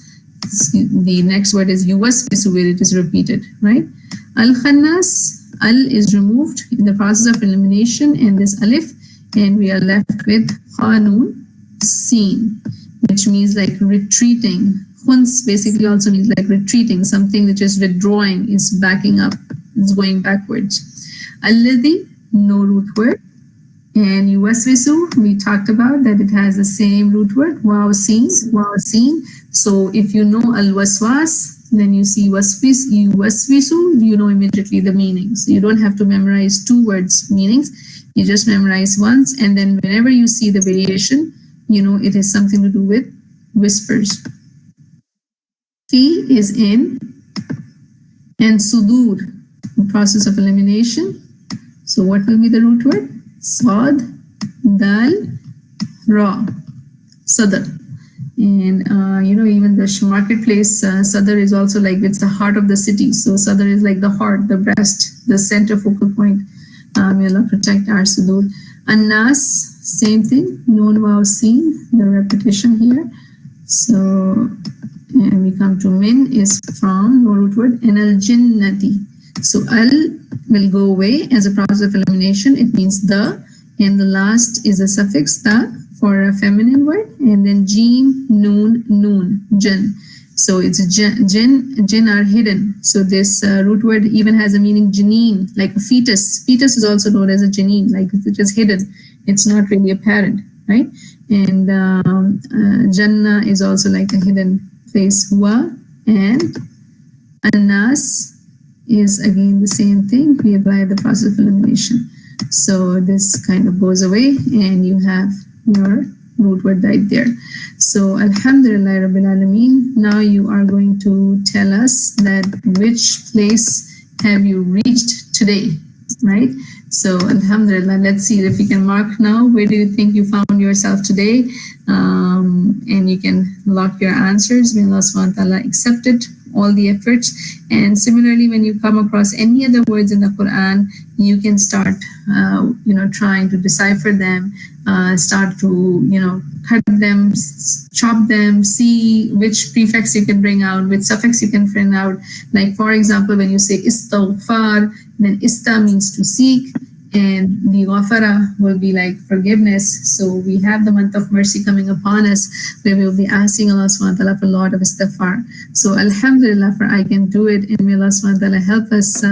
The next word is yuwaswisu, where it is repeated, right? Al-khannas, al is removed in the process of elimination, and this alif, and we are left with khanun, seen, which means like retreating. Khuns basically also means like retreating, something which is withdrawing, is backing up, is going backwards. Alladhi, no root word. And yuwaswisu, we talked about that it has the same root word, waw seen, waw seen. So if you know al-waswas, then you see yuwaswisu, you know immediately the meanings. You don't have to memorize 2 words meanings. You just memorize once, and then whenever you see the variation, you know it has something to do with whispers. Fi is in, and sudur, the process of elimination. So what will be the root word? Sad, dal, ra, sadr. And even the marketplace, sadr is also like, it's the heart of the city. So sadr is like the heart, the breast, the center focal point. May Allah protect our sudur. An-nas, same thing, noon waw seen, the repetition here. So, and we come to min is from, no root word, and al-jinnati. So al will go away as a process of elimination. It means the, and the last is a suffix ta for a feminine word, and then jim, noon, jinn. So it's jinn are hidden. So this root word even has a meaning janeen, like a fetus. Fetus is also known as a janeen, like it is hidden. It's not really apparent, right? And Jannah is also like a hidden place. Wa and Anas is again the same thing. We apply the process of elimination. So this kind of goes away, and you have your root word right there. So Alhamdulillah Rabbil Alameen. Now you are going to tell us that which place have you reached today, right? So Alhamdulillah, let's see if we can mark now. Where do you think you found yourself today? And you can lock your answers. May Allah subhanahu wa ta'ala accept it, all the efforts. And similarly, when you come across any other words in the Quran, you can start, trying to decipher them, start to, cut them, chop them, see which prefix you can bring out, which suffix you can bring out. Like, for example, when you say istaghfar, then ista means to seek, and the ghafara will be like forgiveness. So we have the month of mercy coming upon us, where we will be asking Allah subhanahu wa ta'ala for a lot of istighfar. So Alhamdulillah, for I can do it, and may Allah subhanahu wa ta'ala help us,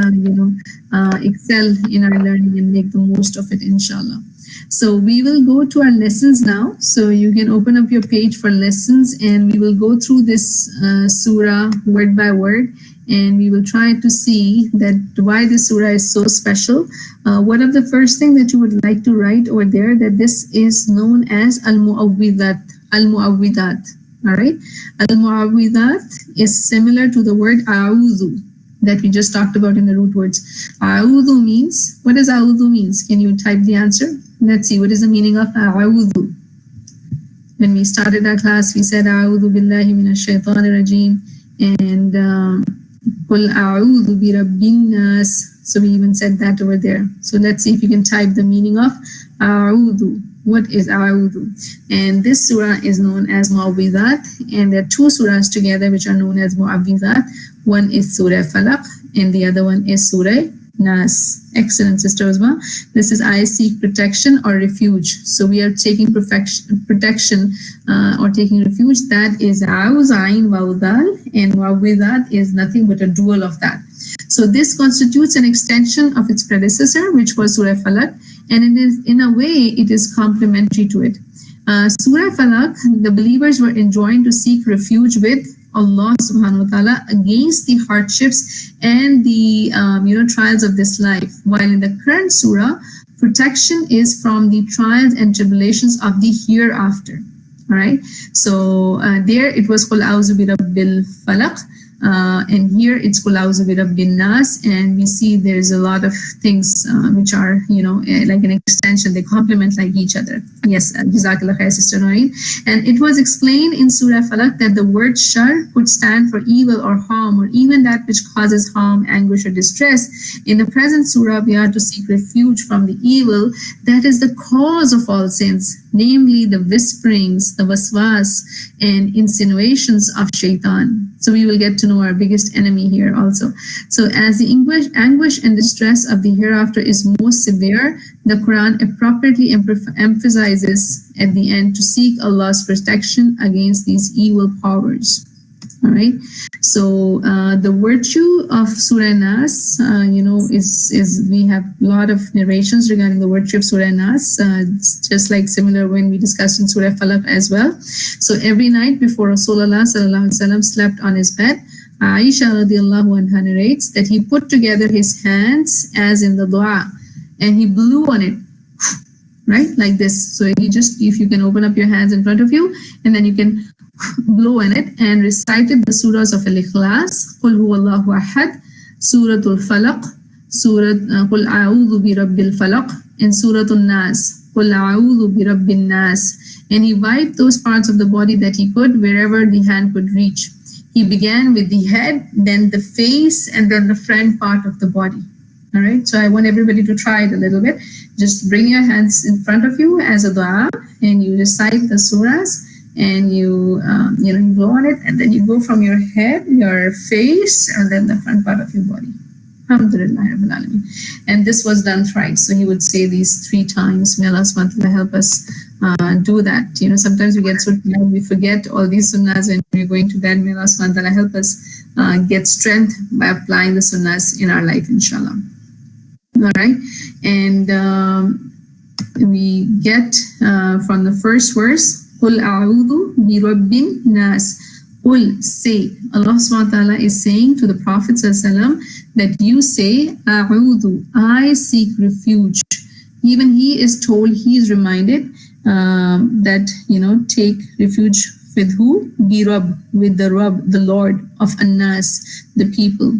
excel in our learning and make the most of it, inshallah. So we will go to our lessons now. So you can open up your page for lessons, and we will go through this surah word by word, and we will try to see that why this surah is so special. One of the first thing that you would like to write over there, that this is known as al-mu'awwidat. Al-mu'awwidat. All right. Al-mu'awwidat is similar to the word a'udhu that we just talked about in the root words. A'udhu means, what does a'udhu means? Can you type the answer? Let's see, what is the meaning of a'udhu? when we started our class, we said, A'udhu billahi minash shaitanir rajim, and Qul a'udhu bi rabbin nas. So we even said that over there. So let's see if you can type the meaning of A'udhu. What is A'udhu? And this surah is known as Mu'awwidhat, and there are two surahs together which are known as Mu'awwidhat. One is Surah Falaq, and the other one is Surah Nas. Excellent, Sister Uzma. This is I seek protection or refuge. So we are taking protection or taking refuge. That is A'uz, Ain, Wa'udal, and Mu'awwidhat is nothing but a dual of that. So this constitutes an extension of its predecessor, which was Surah Falaq, and it is, in a way, it is complementary to it. Surah Falaq, the believers were enjoined to seek refuge with Allah subhanahu wa ta'ala against the hardships and the trials of this life. While in the current surah, protection is from the trials and tribulations of the hereafter. All right. So there it was Qul a'udhu bi rabbil falaq. And here it's Qul a'udhu bi rabbin nas, and we see there's a lot of things which are, like an extension. They complement like each other. Yes, Jazakallah khair, Sister Noreen. And it was explained in Surah Falaq that the word shar could stand for evil or harm, or even that which causes harm, anguish, or distress. In the present surah, we are to seek refuge from the evil that is the cause of all sins, namely the whisperings, the waswas, and insinuations of shaitan. So we will get to know our biggest enemy here also. So as the anguish and distress of the hereafter is most severe, the Quran appropriately emphasizes at the end to seek Allah's protection against these evil powers. All right. So the virtue of Surah Nas, is we have a lot of narrations regarding the virtue of Surah Nas, just like similar when we discussed in Surah Falaq as well. So every night before Rasulullah sallallahu alaihi wasallam slept on his bed, Aisha radiallahu anha narrates that he put together his hands as in the dua, and he blew on it, right, like this. So if you can open up your hands in front of you, and then you can blow in it, and recited the surahs of Al-Ikhlas, Qul huwallahu ahad, Suratul Falaq, Qul a'udhu bi rabbil falaq, and Suratul Nas, Qul a'udhu bi rabbin nas. And he wiped those parts of the body that he could, wherever the hand could reach. He began with the head, then the face, and then the front part of the body. All right, so I want everybody to try it a little bit. Just bring your hands in front of you as a dua, and you recite the surahs, and you blow on it, and then you go from your head, your face, and then the front part of your body. Alhamdulillah Rabbil Alameen. And this was done thrice. So he would say these 3 times. May Allah subhanahu wa ta'ala help us do that. Sometimes we get so tired, we forget all these sunnahs when we're going to bed. May Allah subhanahu wa ta'ala help us get strength by applying the sunnahs in our life, inshallah. All right. And we get from the first verse, Qul a'udhu bi rabbin nas. Qul, say. Allah subhanahu wa ta'ala is saying to the Prophet sallallahu that you say, a'udhu, I seek refuge. Even he is told, he is reminded that, take refuge with who? Bi Rabb, with the Rabb, the Lord of An-Nas, the people.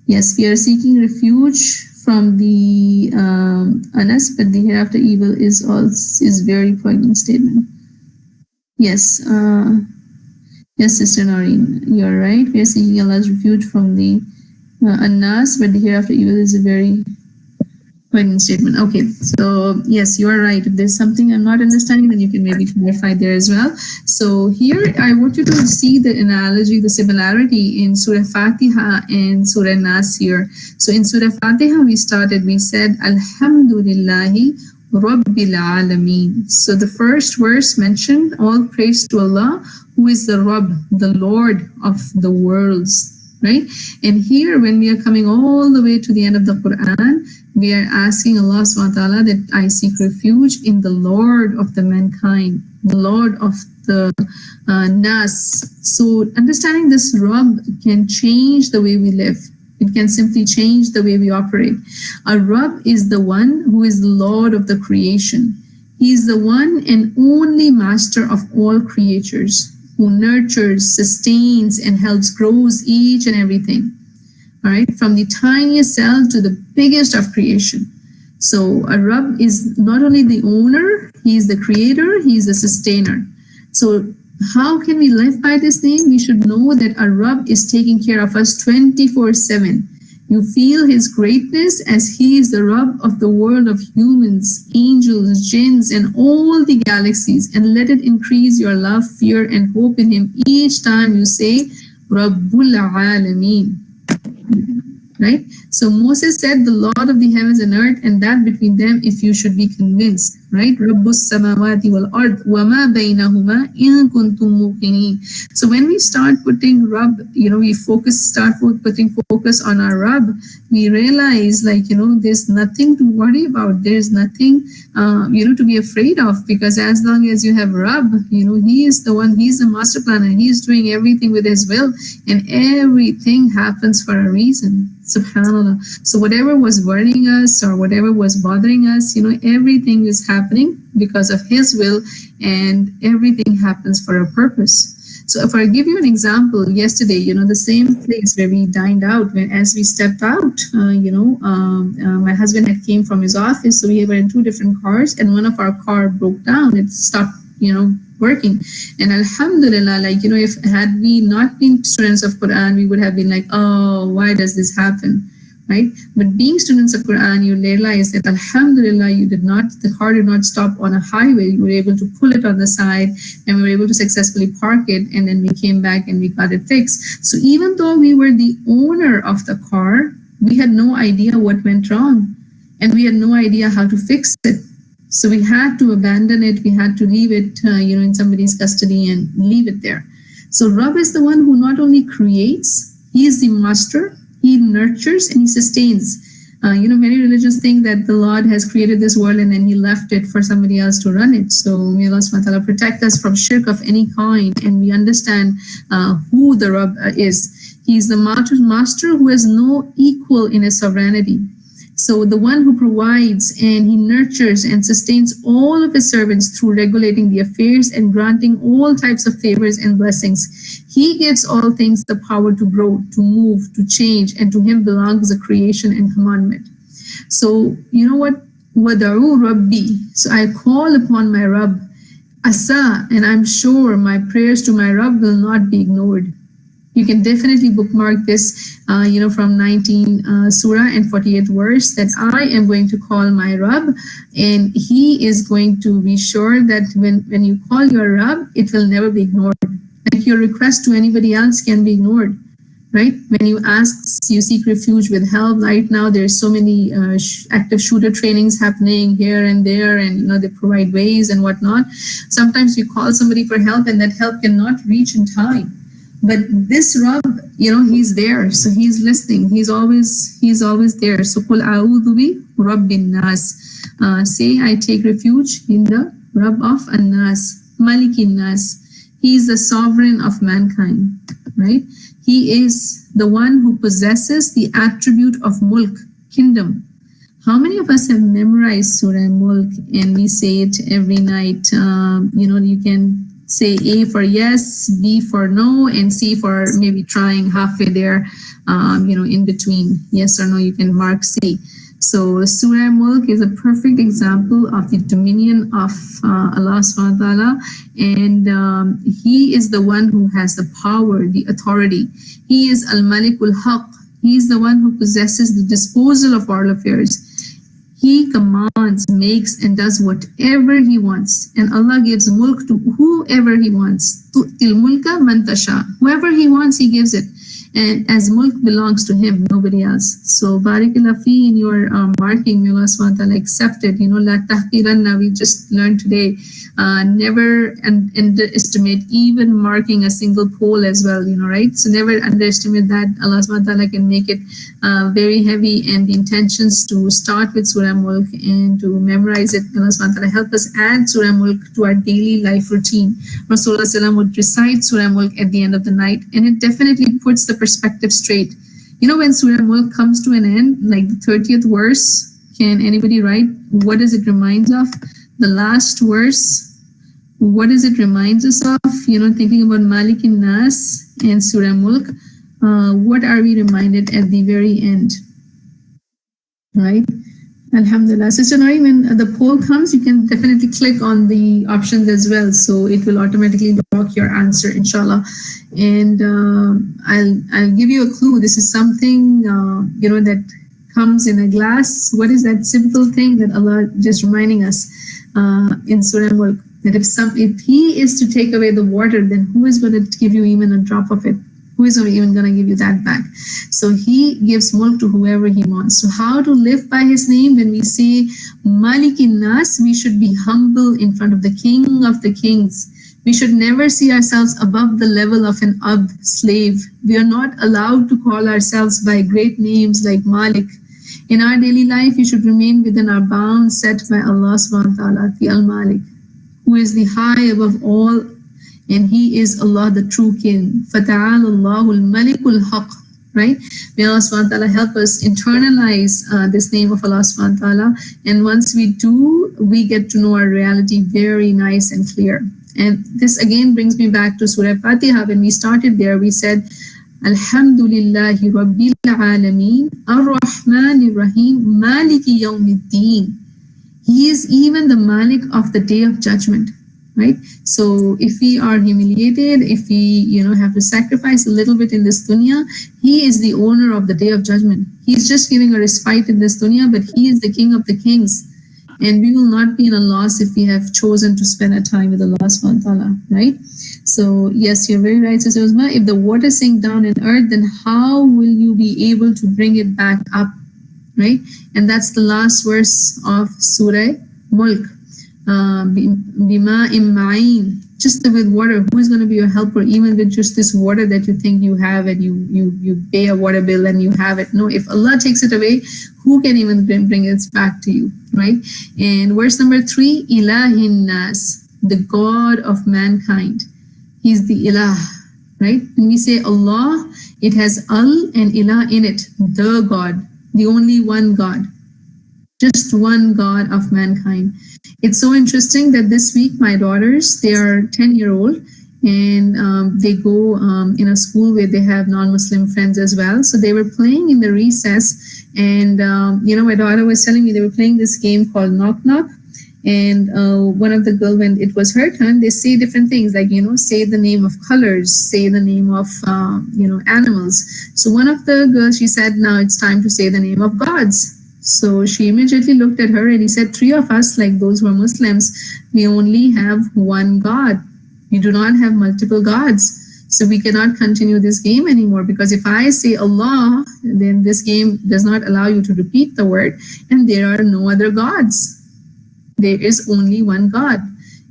Yes, we are seeking refuge from the Anas, but the hereafter evil is very poignant statement. Yes, yes, Sister Noreen, you're right. We are seeking Allah's refuge from the Anas, but the hereafter evil is a very poignant statement. Okay, so yes, you are right. If there's something I'm not understanding, then you can maybe clarify there as well. So here I want you to see the analogy, the similarity in Surah Fatiha and Surah Nas here. So in Surah Fatiha, we said, Alhamdulillahi Rabbil Alameen. So the first verse mentioned all praise to Allah, who is the Rabb, the Lord of the worlds, right? And here, when we are coming all the way to the end of the Quran, we are asking Allah subhanahu wa ta'ala that I seek refuge in the Lord of the mankind, the Lord of the Nas. So understanding this Rabb can change the way we live. It can simply change the way we operate. A Rabb is the one who is the Lord of the creation. He is the one and only master of all creatures, who nurtures, sustains, and helps grows each and everything. All right, from the tiniest cell to the biggest of creation. So a Rabb is not only the owner, he is the creator, he is the sustainer. So how can we live by this name? We should know that our Rabb is taking care of us 24/7. You feel his greatness as he is the Rabb of the world of humans, angels, jinns, and all the galaxies. And let it increase your love, fear, and hope in him each time you say, Rabbul Alameen. Right? So Moses said, the Lord of the heavens and earth, and that between them, if you should be convinced. Right? Rabbus samawati wal ard wa ma baynahuma in kuntum muqinin. So when we start putting Rabb, we start putting focus on our Rabb, we realize there's nothing to worry about. There's nothing, to be afraid of, because as long as you have Rabb, he is the one, he's the master planner. He's doing everything with his will, and everything happens for a reason. Subhanallah. So whatever was worrying us or whatever was bothering us, everything is happening because of his will, and everything happens for a purpose. So if I give you an example, yesterday, the same place where we dined out, as we stepped out, my husband had came from his office, so we were in two different cars, and one of our car broke down. It stopped, working. And alhamdulillah, if had we not been students of Quran, we would have been like, oh, why does this happen? Right? But being students of Quran, you realize that alhamdulillah, the car did not stop on a highway. You were able to pull it on the side, and we were able to successfully park it, and then we came back and we got it fixed. So even though we were the owner of the car, we had no idea what went wrong, and we had no idea how to fix it. So we had to abandon it. We had to leave it, in somebody's custody and leave it there. So Rabb is the one who not only creates, he is the master, he nurtures and he sustains. Many religions think that the Lord has created this world and then he left it for somebody else to run it. So may Allah subhanahu wa ta'ala protect us from shirk of any kind, and we understand who the Rabb is. He is the master who has no equal in his sovereignty. So the one who provides, and he nurtures and sustains all of his servants through regulating the affairs and granting all types of favors and blessings. He gives all things the power to grow, to move, to change, and to him belongs the creation and commandment. So you know what? Wada'u Rabbi. So I call upon my Rabb. Asa, and I'm sure my prayers to my Rabb will not be ignored. You can definitely bookmark this, from 19 Surah and 48th verse, that I am going to call my Rabb, and he is going to be sure that when you call your Rabb, it will never be ignored. Like your request to anybody else can be ignored, right? When you seek refuge with help. Right now, there's so many active shooter trainings happening here and there, and they provide ways and whatnot. Sometimes we call somebody for help, and that help cannot reach in time. But this Rabb, he's there, so he's listening. He's always there. So Qul a'udhu bi Rabbin Nas. Say, I take refuge in the Rabb of An-Nas, Malikin Nas. He is the sovereign of mankind, right? He is the one who possesses the attribute of mulk, kingdom. How many of us have memorized Surah Mulk, and we say it every night? You can say A for yes, B for no, and C for maybe trying halfway there, in between yes or no, you can mark C. So Surah Mulk is a perfect example of the dominion of Allah subhanahu wa ta'ala, and he is the one who has the power, the authority. He is Al-Malikul Haq. He is the one who possesses the disposal of all affairs. He commands, makes, and does whatever he wants. And Allah gives mulk to whoever he wants. Tu'til mulka man tasha. Whoever he wants, he gives it. And as mulk belongs to him, nobody else. So barakallah fi, in your marking, may Allah subhanahu wa ta'ala accept it. La tahqiranna, we just learned today. Never underestimate even marking a single pole as well, right? So never underestimate that. Allah subhanahu wa ta'ala can make it very heavy, and the intentions to start with Surah Mulk and to memorize it. Allah subhanahu wa ta'ala help us add Surah Mulk to our daily life routine. Rasulullah sallam would recite Surah Mulk at the end of the night, and it definitely puts the perspective straight. When Surah Mulk comes to an end, like the 30th verse, can anybody write what does it reminds of? The last verse, what does it reminds us of? Thinking about Malikin Nas and Surah Mulk, what are we reminded at the very end? Right? Alhamdulillah. Sister Nari, when the poll comes, you can definitely click on the options as well. So it will automatically block your answer, inshallah. And I'll give you a clue. This is something, that comes in a glass. What is that simple thing that Allah just reminding us in Surah Mulk? That if He is to take away the water, then who is going to give you even a drop of it? Who is even going to give you that back? So He gives mulk to whoever He wants. So how to live by His name? When we say Malikin Nas, we should be humble in front of the King of the Kings. We should never see ourselves above the level of an abd, slave. We are not allowed to call ourselves by great names like Malik. In our daily life, we should remain within our bounds set by Allah subhanahu wa ta'ala, the Al-Malik, who is the high above all, and He is Allah, the true King. فَتَعَالَ اللَّهُ الْمَلِكُ الْحَقِّ. Right? May Allah subhanahu wa ta'ala help us internalize this name of Allah subhanahu wa ta'ala. And once we do, we get to know our reality very nice and clear. And this again brings me back to Surah Fatiha. When we started there, we said, Alhamdulillahi Rabbil Alameen, Ar-Rahman Ar-Rahim, Maliki Yawmiddin. He is even the Malik of the Day of Judgment. Right? So if we are humiliated, if we have to sacrifice a little bit in this dunya, He is the owner of the Day of Judgment. He's just giving a respite in this dunya, but He is the King of the Kings. And we will not be in a loss if we have chosen to spend our time with Allah subhanahu wa ta'ala, right? So yes, you're very right, Sister Uzma. If the water sink down in earth, then how will you be able to bring it back up, right? And that's the last verse of Surah Mulk. Bima Imaan, just with water. Who is going to be your helper, even with just this water that you think you have and you pay a water bill and you have it? No, if Allah takes it away, who can even bring it back to you, right? And verse number 3, Ilahin Nas, the God of mankind. He's the Ilah, right? When we say Allah, it has Al and Ilah in it, the God, the only one God, just one God of mankind. It's so interesting that this week my daughters, they are 10-year-old, and they go in a school where they have non-Muslim friends as well. So they were playing in the recess, and my daughter was telling me they were playing this game called Knock Knock. And one of the girls, when it was her turn, they say different things like, say the name of colors, say the name of, animals. So one of the girls, she said, now it's time to say the name of gods. So she immediately looked at her and he said, 3 of us, like those who are Muslims, we only have one God. We do not have multiple gods. So we cannot continue this game anymore, because if I say Allah, then this game does not allow you to repeat the word, and there are no other gods. There is only one God.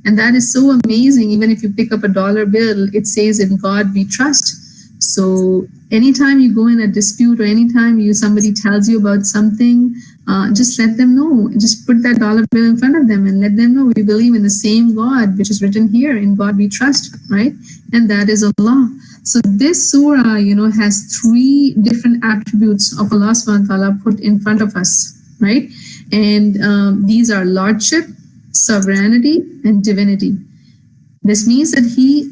And that is so amazing. Even if you pick up a dollar bill, it says, in God we trust. So anytime you go in a dispute, or anytime somebody tells you about something, just let them know. Just put that dollar bill in front of them and let them know we believe in the same God, which is written here, in God we trust, right? And that is Allah. So this surah, has 3 different attributes of Allah subhanahu wa ta'ala put in front of us, right? And these are lordship, sovereignty, and divinity. This means that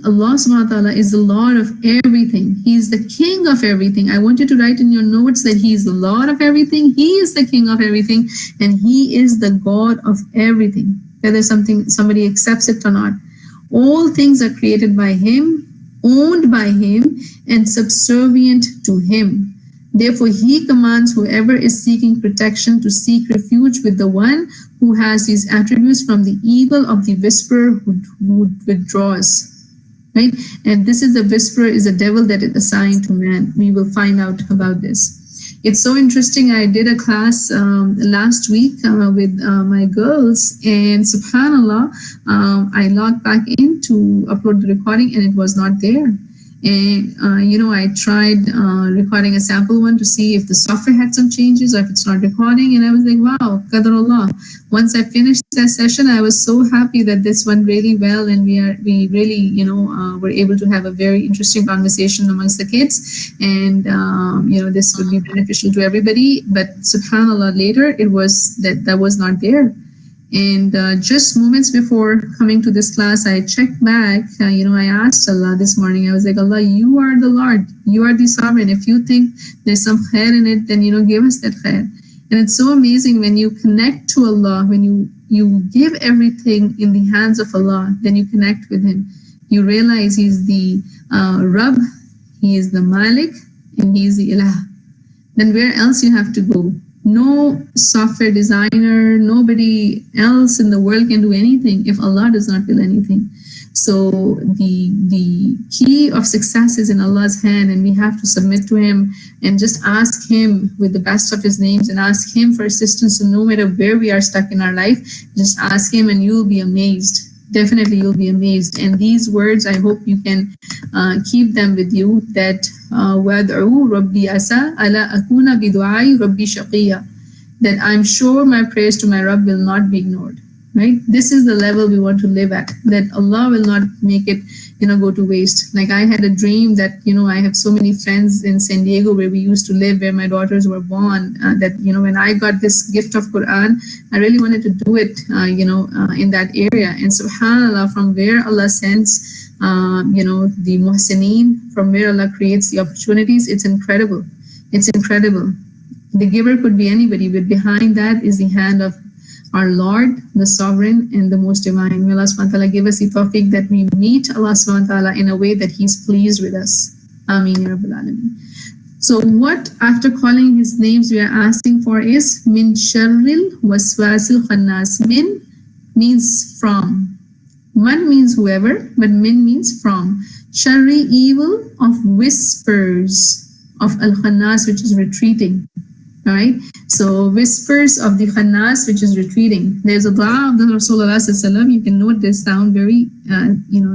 Allah subhanahu wa ta'ala, is the Lord of everything. He is the King of everything. I want you to write in your notes that He is the Lord of everything, He is the King of everything, and He is the God of everything, whether somebody accepts it or not. All things are created by Him, owned by Him, and subservient to Him. Therefore, He commands whoever is seeking protection to seek refuge with the one who has these attributes from the evil of the whisperer who withdraws. Right? And this is the whisperer, is a devil that is assigned to man. We will find out about this. It's so interesting. I did a class last week with my girls, and subhanallah, I logged back in to upload the recording and it was not there. And I tried recording a sample one to see if the software had some changes or if it's not recording, and I was like, wow, qadarullah. Once I finished that session, I was so happy that this went really well, and we really were able to have a very interesting conversation amongst the kids, and this would be beneficial to everybody. But subhanallah, later it was that was not there. And just moments before coming to this class, I checked back, I asked Allah this morning, I was like, Allah, you are the Lord, you are the sovereign. If you think there's some khair in it, then, give us that khair. And it's so amazing when you connect to Allah, when you give everything in the hands of Allah, then you connect with Him. You realize He's the Rabb, He is the Malik, and He is the Ilah. Then where else you have to go? No software designer, nobody else in the world can do anything if Allah does not will anything. So the key of success is in Allah's hand, and we have to submit to Him and just ask Him with the best of His names and ask Him for assistance. So no matter where we are stuck in our life, just ask Him and you'll be amazed. Definitely you'll be amazed. And these words, I hope you can keep them with you, that وَادْعُوا رَبِّي أَسَى أَلَا أَكُونَ بِدُعَاءِ رَبِّي شَقِيًّا, that I'm sure my prayers to my Rabb will not be ignored. Right? This is the level we want to live at, that Allah will not make it, go to waste. Like I had a dream that, I have so many friends in San Diego where we used to live, where my daughters were born, that, when I got this gift of Quran, I really wanted to do it, in that area. And subhanAllah, from where Allah sends, the muhsineen, from where Allah creates the opportunities, it's incredible. It's incredible. The giver could be anybody, but behind that is the hand of our Lord, the Sovereign and the Most Divine. May Allah subhanahu wa ta'ala give us the tawfiq that we meet Allah subhanahu wa ta'ala in a way that He's pleased with us. Ameen ya Rabbil Alameen. So what, after calling His names, we are asking for is min sharril waswasil khannas. Min means from. Man means whoever, but min means from. Sharri, evil of whispers of al-khannas, which is retreating. All right. So whispers of the khannas, which is retreating. There's a dua of the Rasulullah sallallahu alaihi wasallam. You can note this sound very,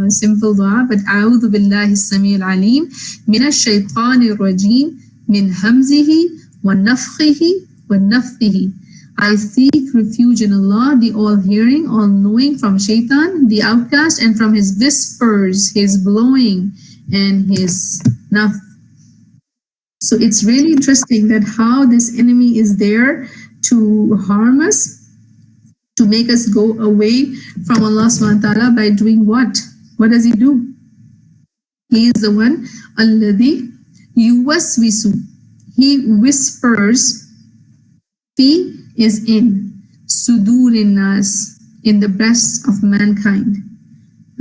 simple dua. But a'udhu billahi as-sami' al-alim min ash-shaytanir rajim min hamzihi wa nafthihi wa nafthihi. I seek refuge in Allah, the all-hearing, all-knowing, from shaitan, the outcast, and from his whispers, his blowing, and his naft. So it's really interesting that how this enemy is there to harm us, to make us go away from Allah subhanahu wa ta'ala by doing what? What does he do? He is the one, alladhi yuwaswisu. He whispers, fi is in, sudurin nas, in the breasts of mankind.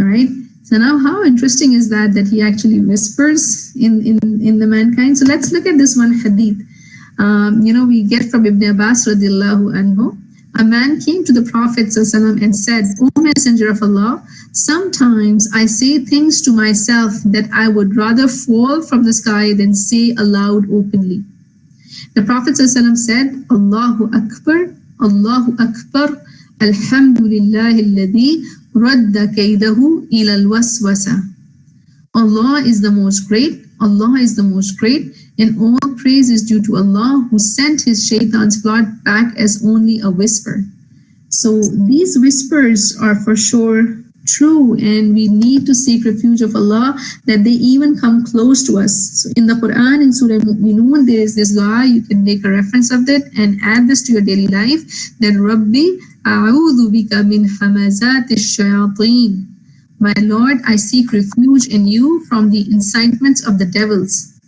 All right. So now how interesting is that he actually whispers in the mankind. So let's look at this one hadith. We get from Ibn Abbas radiallahu anhu. A man came to the Prophet ﷺ and said, O Messenger of Allah, sometimes I say things to myself that I would rather fall from the sky than say aloud openly. The Prophet ﷺ said, Allahu Akbar, Allahu Akbar, Alhamdulillahi alladhi radda kaydahu ila al-waswasa. Allah is the most great, Allah is the most great, and all praise is due to Allah who sent his shaitan's plot back as only a whisper. So these whispers are for sure true, and we need to seek refuge of Allah that they even come close to us. So in the Quran, in Surah Mu'minun, there is this dua, you can make a reference of it and add this to your daily life, that Rabbi a'udhu bika min hamazati shayateen. My Lord, I seek refuge in you from the incitements of the devils.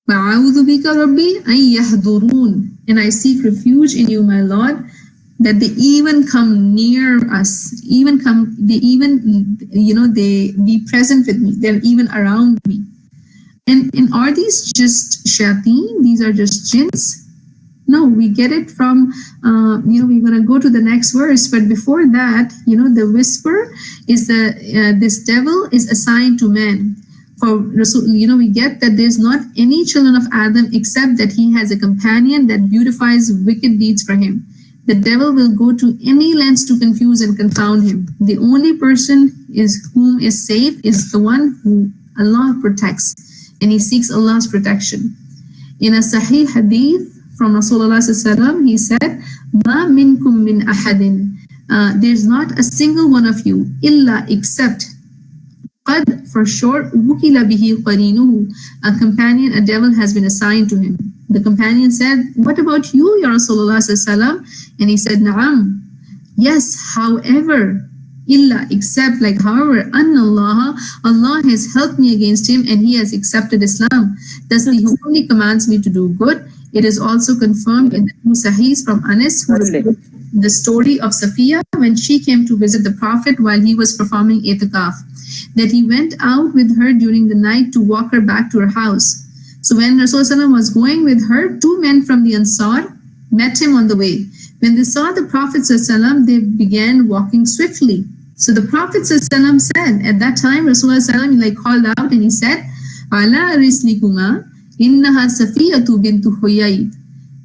Wa'udhu bika Rabbi an yahdurun. And I seek refuge in you, my Lord, that they even come near us, they be present with me, they're even around me. And are these just shayateen? These are just jinns? No, we get it from, we're going to go to the next verse. But before that, the whisper is this devil is assigned to man. For Rasul, we get that there's not any children of Adam except that he has a companion that beautifies wicked deeds for him. The devil will go to any lengths to confuse and confound him. The only person whom is safe is the one who Allah protects, and he seeks Allah's protection. In a Sahih hadith from Rasulullah sallallahu, he said, "Ma minkum min ahadin." There's not a single one of you, illa except, qad, for sure, wukila bihi qarinuhu. A companion, a devil has been assigned to him. The companion said, "What about you, Ya Rasulullah sallallahu?" And he said, "Na'am, yes, however, illa, except, like however, Allah has helped me against him and he has accepted Islam. Thus he only commands me to do good. It is also confirmed in the two Sahihs from Anas, who is the story of Safiya when she came to visit the Prophet while he was performing itikaf, that he went out with her during the night to walk her back to her house. So when Rasulullah was going with her, two men from the Ansar met him on the way. When they saw the Prophet ﷺ, they began walking swiftly. So the Prophet ﷺ said, at that time, Rasulullah called out and he said, Ala rislikuma, innaha Safiyatu bintu Huyay.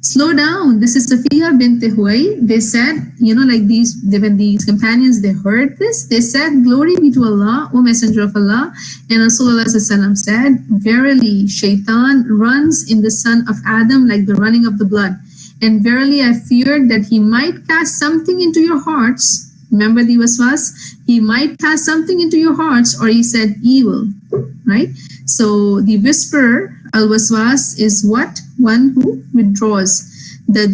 Slow down, this is Safiya bint Huyay. They said, when these companions, they heard this, they said, glory be to Allah, O Messenger of Allah. And Rasulullah said, verily, shaitan runs in the son of Adam like the running of the blood. And verily, I feared that he might cast something into your hearts. Remember the waswas? He might cast something into your hearts, or he said evil, right? So the whisperer, al-waswas, is what? One who withdraws. The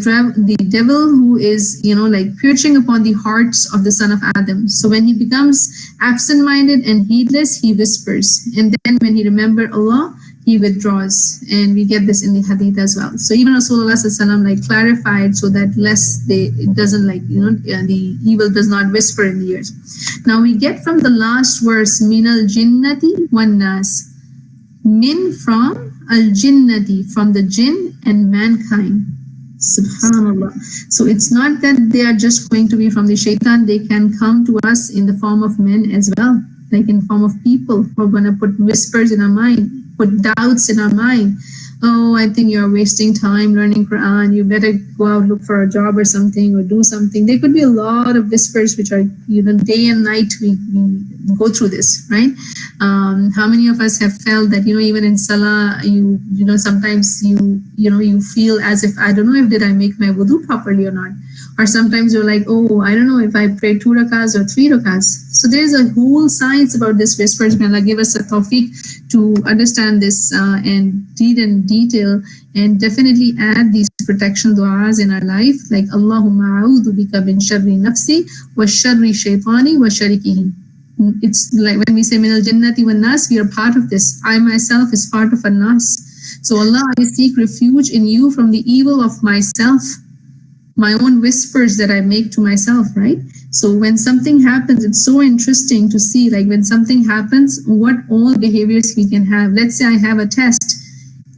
devil who is, perching upon the hearts of the son of Adam. So when he becomes absent-minded and heedless, he whispers. And then when he remembers Allah, he withdraws. And we get this in the hadith as well. So even Rasulullah clarified so that it doesn't the evil does not whisper in the ears. Now we get from the last verse, min al-jinnati wan nas. Min from al-jinnati, from the jinn and mankind. Subhanallah. So it's not that they are just going to be from the shaitan, they can come to us in the form of men as well, like in form of people who are going to put whispers in our mind, put doubts in our mind. Oh, I think you're wasting time learning Quran. You better go out, look for a job or something, or do something. There could be a lot of whispers which are, day and night we go through this, right? How many of us have felt that, even in Salah, sometimes you feel as if, I don't know if did I make my wudu properly or not. Or sometimes you're like, oh, I don't know if I pray 2 rakahs or 3 rakahs. So there's a whole science about this whispers. May Allah give us a tawfiq to understand this and read in detail, and definitely add these protection du'as in our life, like Allahumma a'udhu bika min sharri nafsi wa sharri shaytani wa sharikihi. It's like when we say min al-jinnati wan nas, we are part of this. I myself is part of a nas. So Allah, I seek refuge in you from the evil of myself, my own whispers that I make to myself, right? So when something happens, it's so interesting to see, like when something happens, what all behaviors we can have. Let's say I have a test.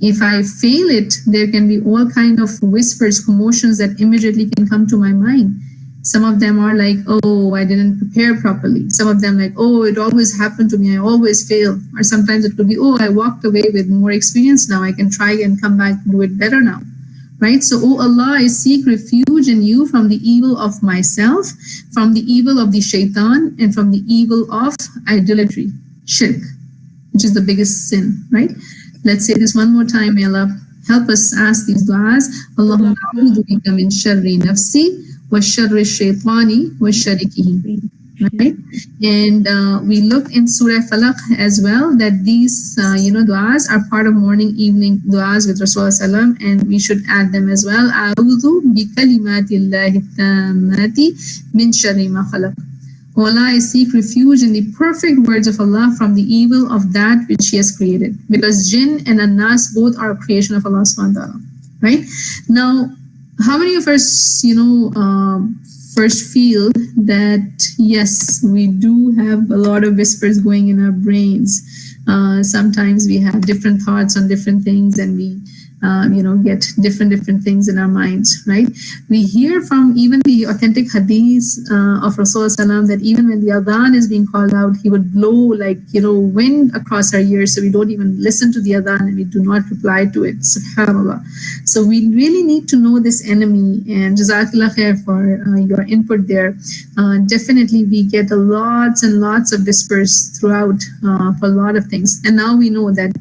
If I fail it, there can be all kind of whispers, commotions that immediately can come to my mind. Some of them are like, oh, I didn't prepare properly. Some of them like, oh, it always happened to me, I always fail. Or sometimes it could be, oh, I walked away with more experience now, I can try and come back and do it better now. Right? So, oh Allah, I seek refuge in you from the evil of myself, from the evil of the shaitan, and from the evil of idolatry, shirk, which is the biggest sin, right? Let's say this one more time. May Allah help us ask these du'as. Allahumma a'udhu bika min sharri nafsi wa sharri shaitani wa sharikihi. Right? And we look in Surah Falaq as well, that these du'as are part of morning evening du'as with Rasulullah, and we should add them as well. A'udhu bi kalimatillahi tammati min sharri ma khalaq. Allah, I seek refuge in the perfect words of Allah from the evil of that which He has created, because jinn and an-nas both are a creation of Allah subhanahu wa ta'ala. Right? Now, how many of us first feel that yes, we do have a lot of whispers going in our brains. Sometimes we have different thoughts on different things, and we get different things in our minds, right? We hear from even the authentic hadiths of Rasulullah that even when the adhan is being called out, he would blow wind across our ears, so we don't even listen to the adhan and we do not reply to it. Subhanallah. So we really need to know this enemy, and Jazakallah khair for your input there. Definitely we get lots and lots of whispers throughout for a lot of things, and now we know that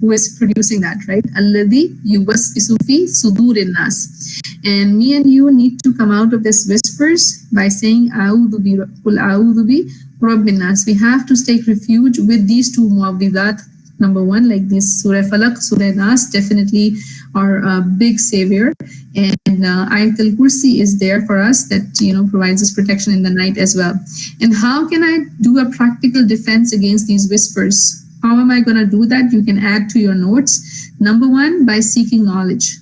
who is producing that, right? Alladhi yuwaswisu fi sudurin nas. And me and you need to come out of this whispers by saying a'udhu bi qul a'udhu bi rabbin nas. We have to take refuge with these two mu'awwidhat. Number one, like this Surah Falaq, Surah Nas, definitely are a big savior. And Ayatul Kursi is there for us, that provides us protection in the night as well. And how can I do a practical defense against these whispers? How am I going to do that? You can add to your notes. Number one, by seeking knowledge.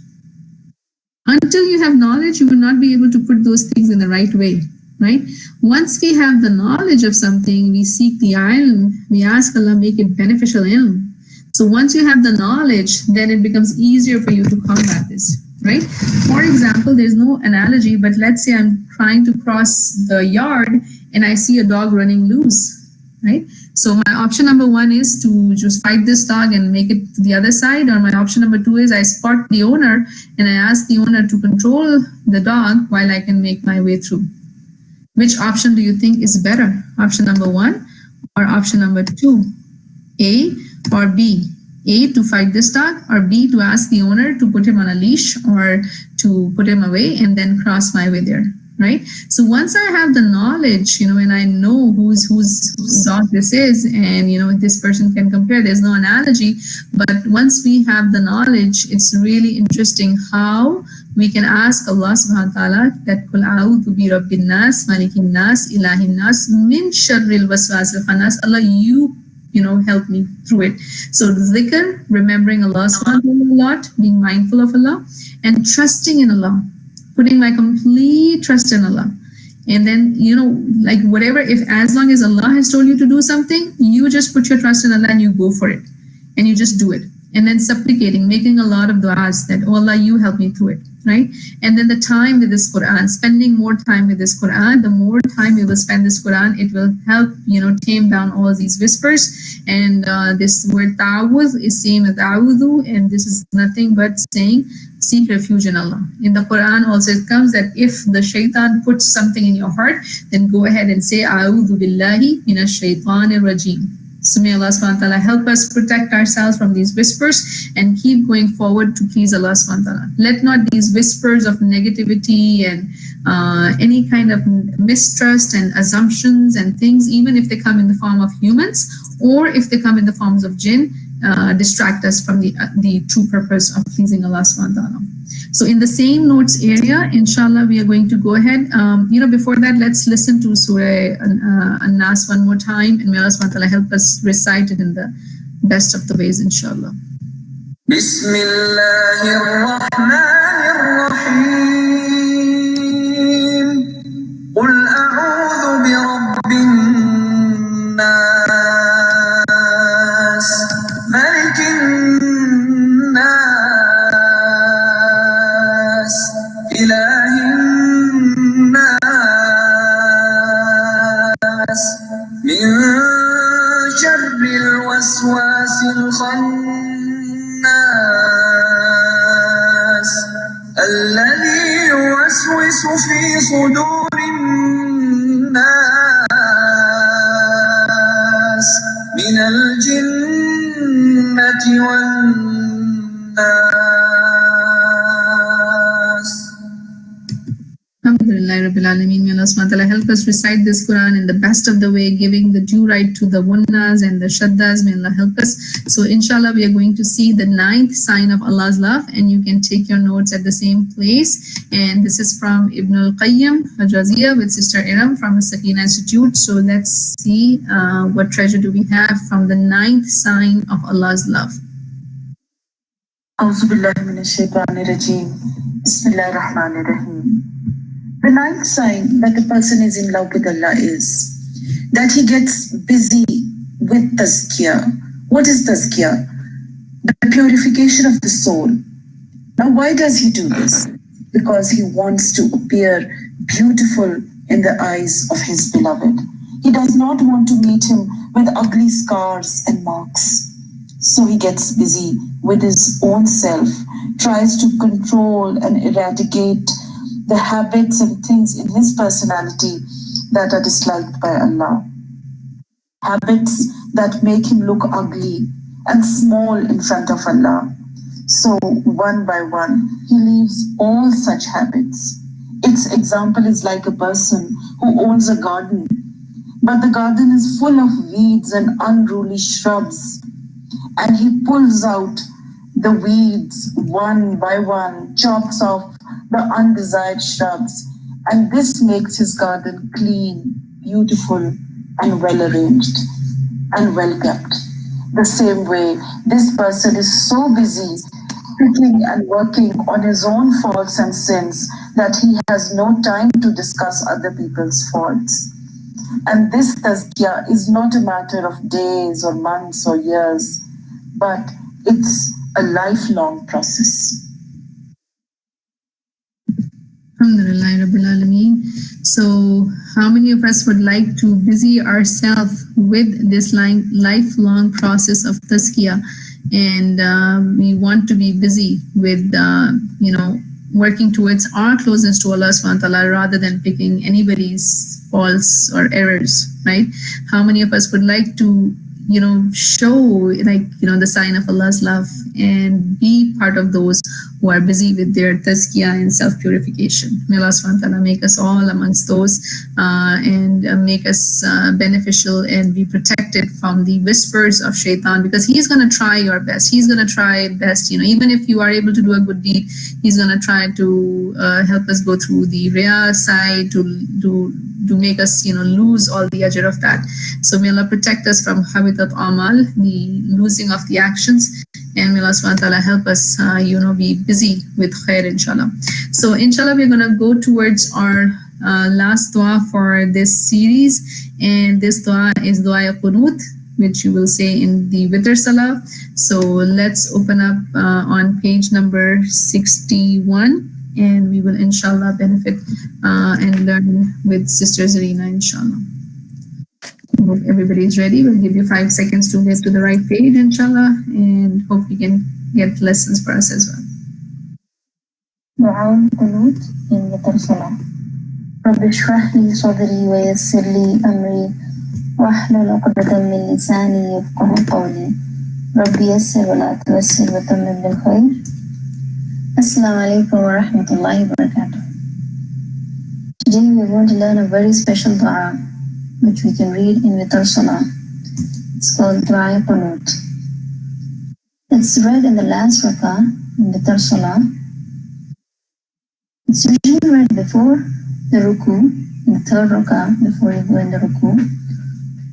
Until you have knowledge, you will not be able to put those things in the right way, right? Once we have the knowledge of something, we seek the ilm, we ask Allah, make it beneficial ilm. So once you have the knowledge, then it becomes easier for you to combat this, right? For example, there's no analogy, but let's say I'm trying to cross the yard and I see a dog running loose, right? So my option number one is to just fight this dog and make it to the other side, or my option number two is I spot the owner and I ask the owner to control the dog while I can make my way through. Which option do you think is better? Option number one or option number two? A or B? A, to fight this dog, or B, to ask the owner to put him on a leash or to put him away and then cross my way there, right? So once I have the knowledge, and I know whose dog this is, and this person can compare, there's no analogy, but once we have the knowledge, it's really interesting how we can ask Allah subhanahu wa ta'ala that Qul a'udhu bi rabbin nas, malikin nas, ilahin nas, min sharril waswasil khannas. Allah, you help me through it. So the zikr, remembering Allah subhanahu wa ta'ala a lot, being mindful of Allah, and trusting in Allah, putting my complete trust in Allah. And then, like whatever, as long as Allah has told you to do something, you just put your trust in Allah and you go for it. And you just do it. And then supplicating, making a lot of du'as that, oh Allah, you help me through it, right? And then the time with this Quran, spending more time with this Quran, the more time you will spend this Quran, it will help, tame down all these whispers. And this word ta'awudh is same as a'udhu, and this is nothing but saying, seek refuge in Allah. In the Quran also it comes that if the shaitan puts something in your heart, then go ahead and say, a'udhu billahi minash shaitanir rajim. So may Allah subhanahu wa ta'ala help us protect ourselves from these whispers and keep going forward to please Allah subhanahu wa ta'ala. Let not these whispers of negativity and any kind of mistrust and assumptions and things, even if they come in the form of humans or if they come in the forms of jinn, distract us from the true purpose of pleasing Allah subhanahu wa ta'ala. So in the same notes area, inshallah, we are going to go ahead. Before that, let's listen to Surah An-Nas one more time, and may Allah subhanahu wa ta'ala help us recite it in the best of the ways, inshallah. Bismillahirrahmanirrahim. Qul a'udhu bi rabbin nas, malikin nas, ilahin nas, min sharril waswasil khannas, alladhi yuwaswisu fi sudurin nas, min al-jinnati wan nas. Alhamdulillah Rabbil Alameen. May Allah subhanahu wa ta'ala help us recite this Quran in the best of the way, giving the due right to the wunnas and the shaddas. May Allah help us. So inshallah, we are going to see the 9th sign of Allah's love, and you can take your notes at the same place. And this is from Ibn al-Qayyim al-Jawziyya with Sister Iram from the Sakina Institute. So let's see what treasure do we have from the 9th sign of Allah's love. أعوذ بالله من الشيطان الرجيم. بسم الله الرحمن الرحيم. The 9th sign that the person is in love with Allah is that he gets busy with tazkiyah. What is tazkiyah? The purification of the soul. Now, why does he do this? Because he wants to appear beautiful in the eyes of his beloved. He does not want to meet him with ugly scars and marks. So he gets busy with his own self, tries to control and eradicate the habits and things in his personality that are disliked by Allah. Habits that make him look ugly and small in front of Allah. So one by one, he leaves all such habits. Its example is like a person who owns a garden, but the garden is full of weeds and unruly shrubs, and he pulls out the weeds one by one, chops off the undesired shrubs, and this makes his garden clean, beautiful, and well arranged and well kept. The same way, this person is so busy speaking and working on his own faults and sins that he has no time to discuss other people's faults. And this tazkiyah is not a matter of days or months or years, but it's a lifelong process. Alhamdulillah Rabbil Alameen. So how many of us would like to busy ourselves with this lifelong process of tazkiyah? And we want to be busy with, working towards our closeness to Allah subhanahu wa ta'ala rather than picking anybody's faults or errors, right? How many of us would like to, show the sign of Allah's love and be part of those who are busy with their tazkiyah and self-purification? May Allah subhanahu wa ta'ala make us all amongst those and make us beneficial and be protected from the whispers of shaitan, because he's going to try your best. He's going to try best, even if you are able to do a good deed, he's going to try to help us go through the riyah side to make us, lose all the ajr of that. So may Allah protect us from habitat amal, the losing of the actions, and may Allah subhanahu wa ta'ala help us, be busy with khair, inshallah. So inshallah, we're going to go towards our last dua for this series, and this dua is dua qunut, which you will say in the witr salah. So let's open up on page number 61, and we will inshallah benefit and learn with Sister Zarina, inshallah. I hope everybody is ready. We'll give you 5 seconds to get to the right page, inshallah, and hope we can get lessons for us as well. دعاء القنوت من وتر صلاة. رب اشرح لي صدري ويسر لي أمري واحلل عقدة من لساني يفقهوا قولي. رب يسر ولا تعسر وتمم بالخير. السلام عليكم ورحمة الله وبركاته. Today we are going to learn a very special dua which we can read in Witr Salah. It's called Dua Qunut. It's read in the last rakah in Witr Salah. It's usually read before the ruku, in the third rakah, before you go in the ruku.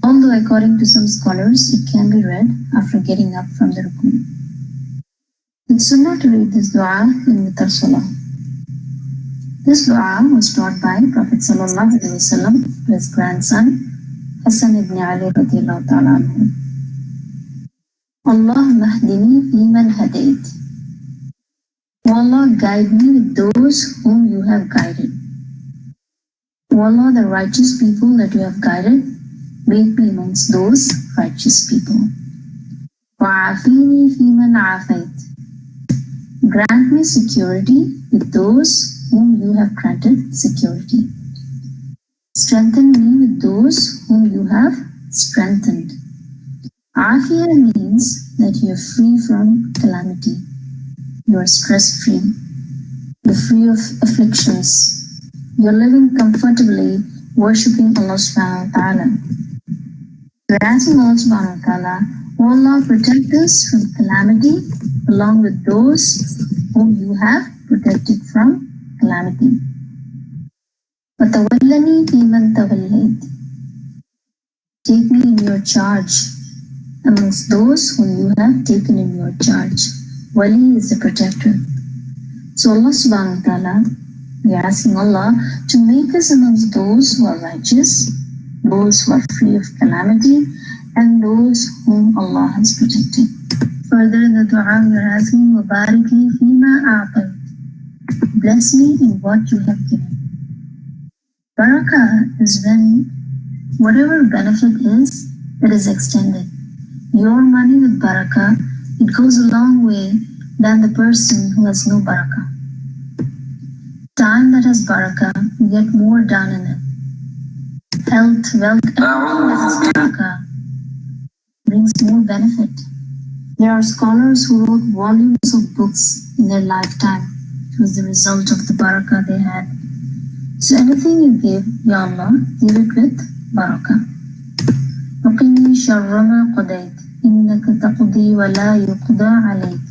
Although according to some scholars, it can be read after getting up from the ruku. It's sunnah to read this dua in Witr Salah. This dua was taught by Prophet sallallahu alaihi wasallam to his grandson Hassan ibn Ali radiyallahu ta'ala anhu. Allahumma hdini fi man hadayt. O Allah, guide me with those whom you have guided. O Allah, the righteous people that you have guided, make me amongst those righteous people. Wa'afini fi man afayt. Grant me security with those whom you have granted security. Strengthen me with those whom you have strengthened. Afiyah means that you are free from calamity. You are stress-free. You are free of afflictions. You are living comfortably, worshipping Allah subhanahu wa ta'ala. You are asking Allah subhanahu wa ta'ala, O Allah, protect us from calamity along with those whom you have protected from calamity. وَتَوَلَّنِي فِي مَنْ تَوَلَّيْتَ. Take me in your charge amongst those whom you have taken in your charge. Wali is the protector. So Allah subhanahu wa ta'ala, we are asking Allah to make us amongst those who are righteous, those who are free of calamity, and those whom Allah has protected. Further in the dua we are asking, وَبَارِكْ لِي فِي مَا أَعْطَيْتَ. Bless me in what you have given. Barakah is when whatever benefit is, it is extended. Your money with barakah, it goes a long way than the person who has no barakah. Time that has barakah, you get more done in it. Health, wealth, everything that has barakah brings more benefit. There are scholars who wrote volumes of books in their lifetime. It was the result of the barakah they had. So anything you give, Ya Allah, give it with barakah. وَقِنِي شَرَّ مَا قَضَيْتَ إِنَّكَ تَقْضِي وَلَا يُقْضَى عَلَيْكَ.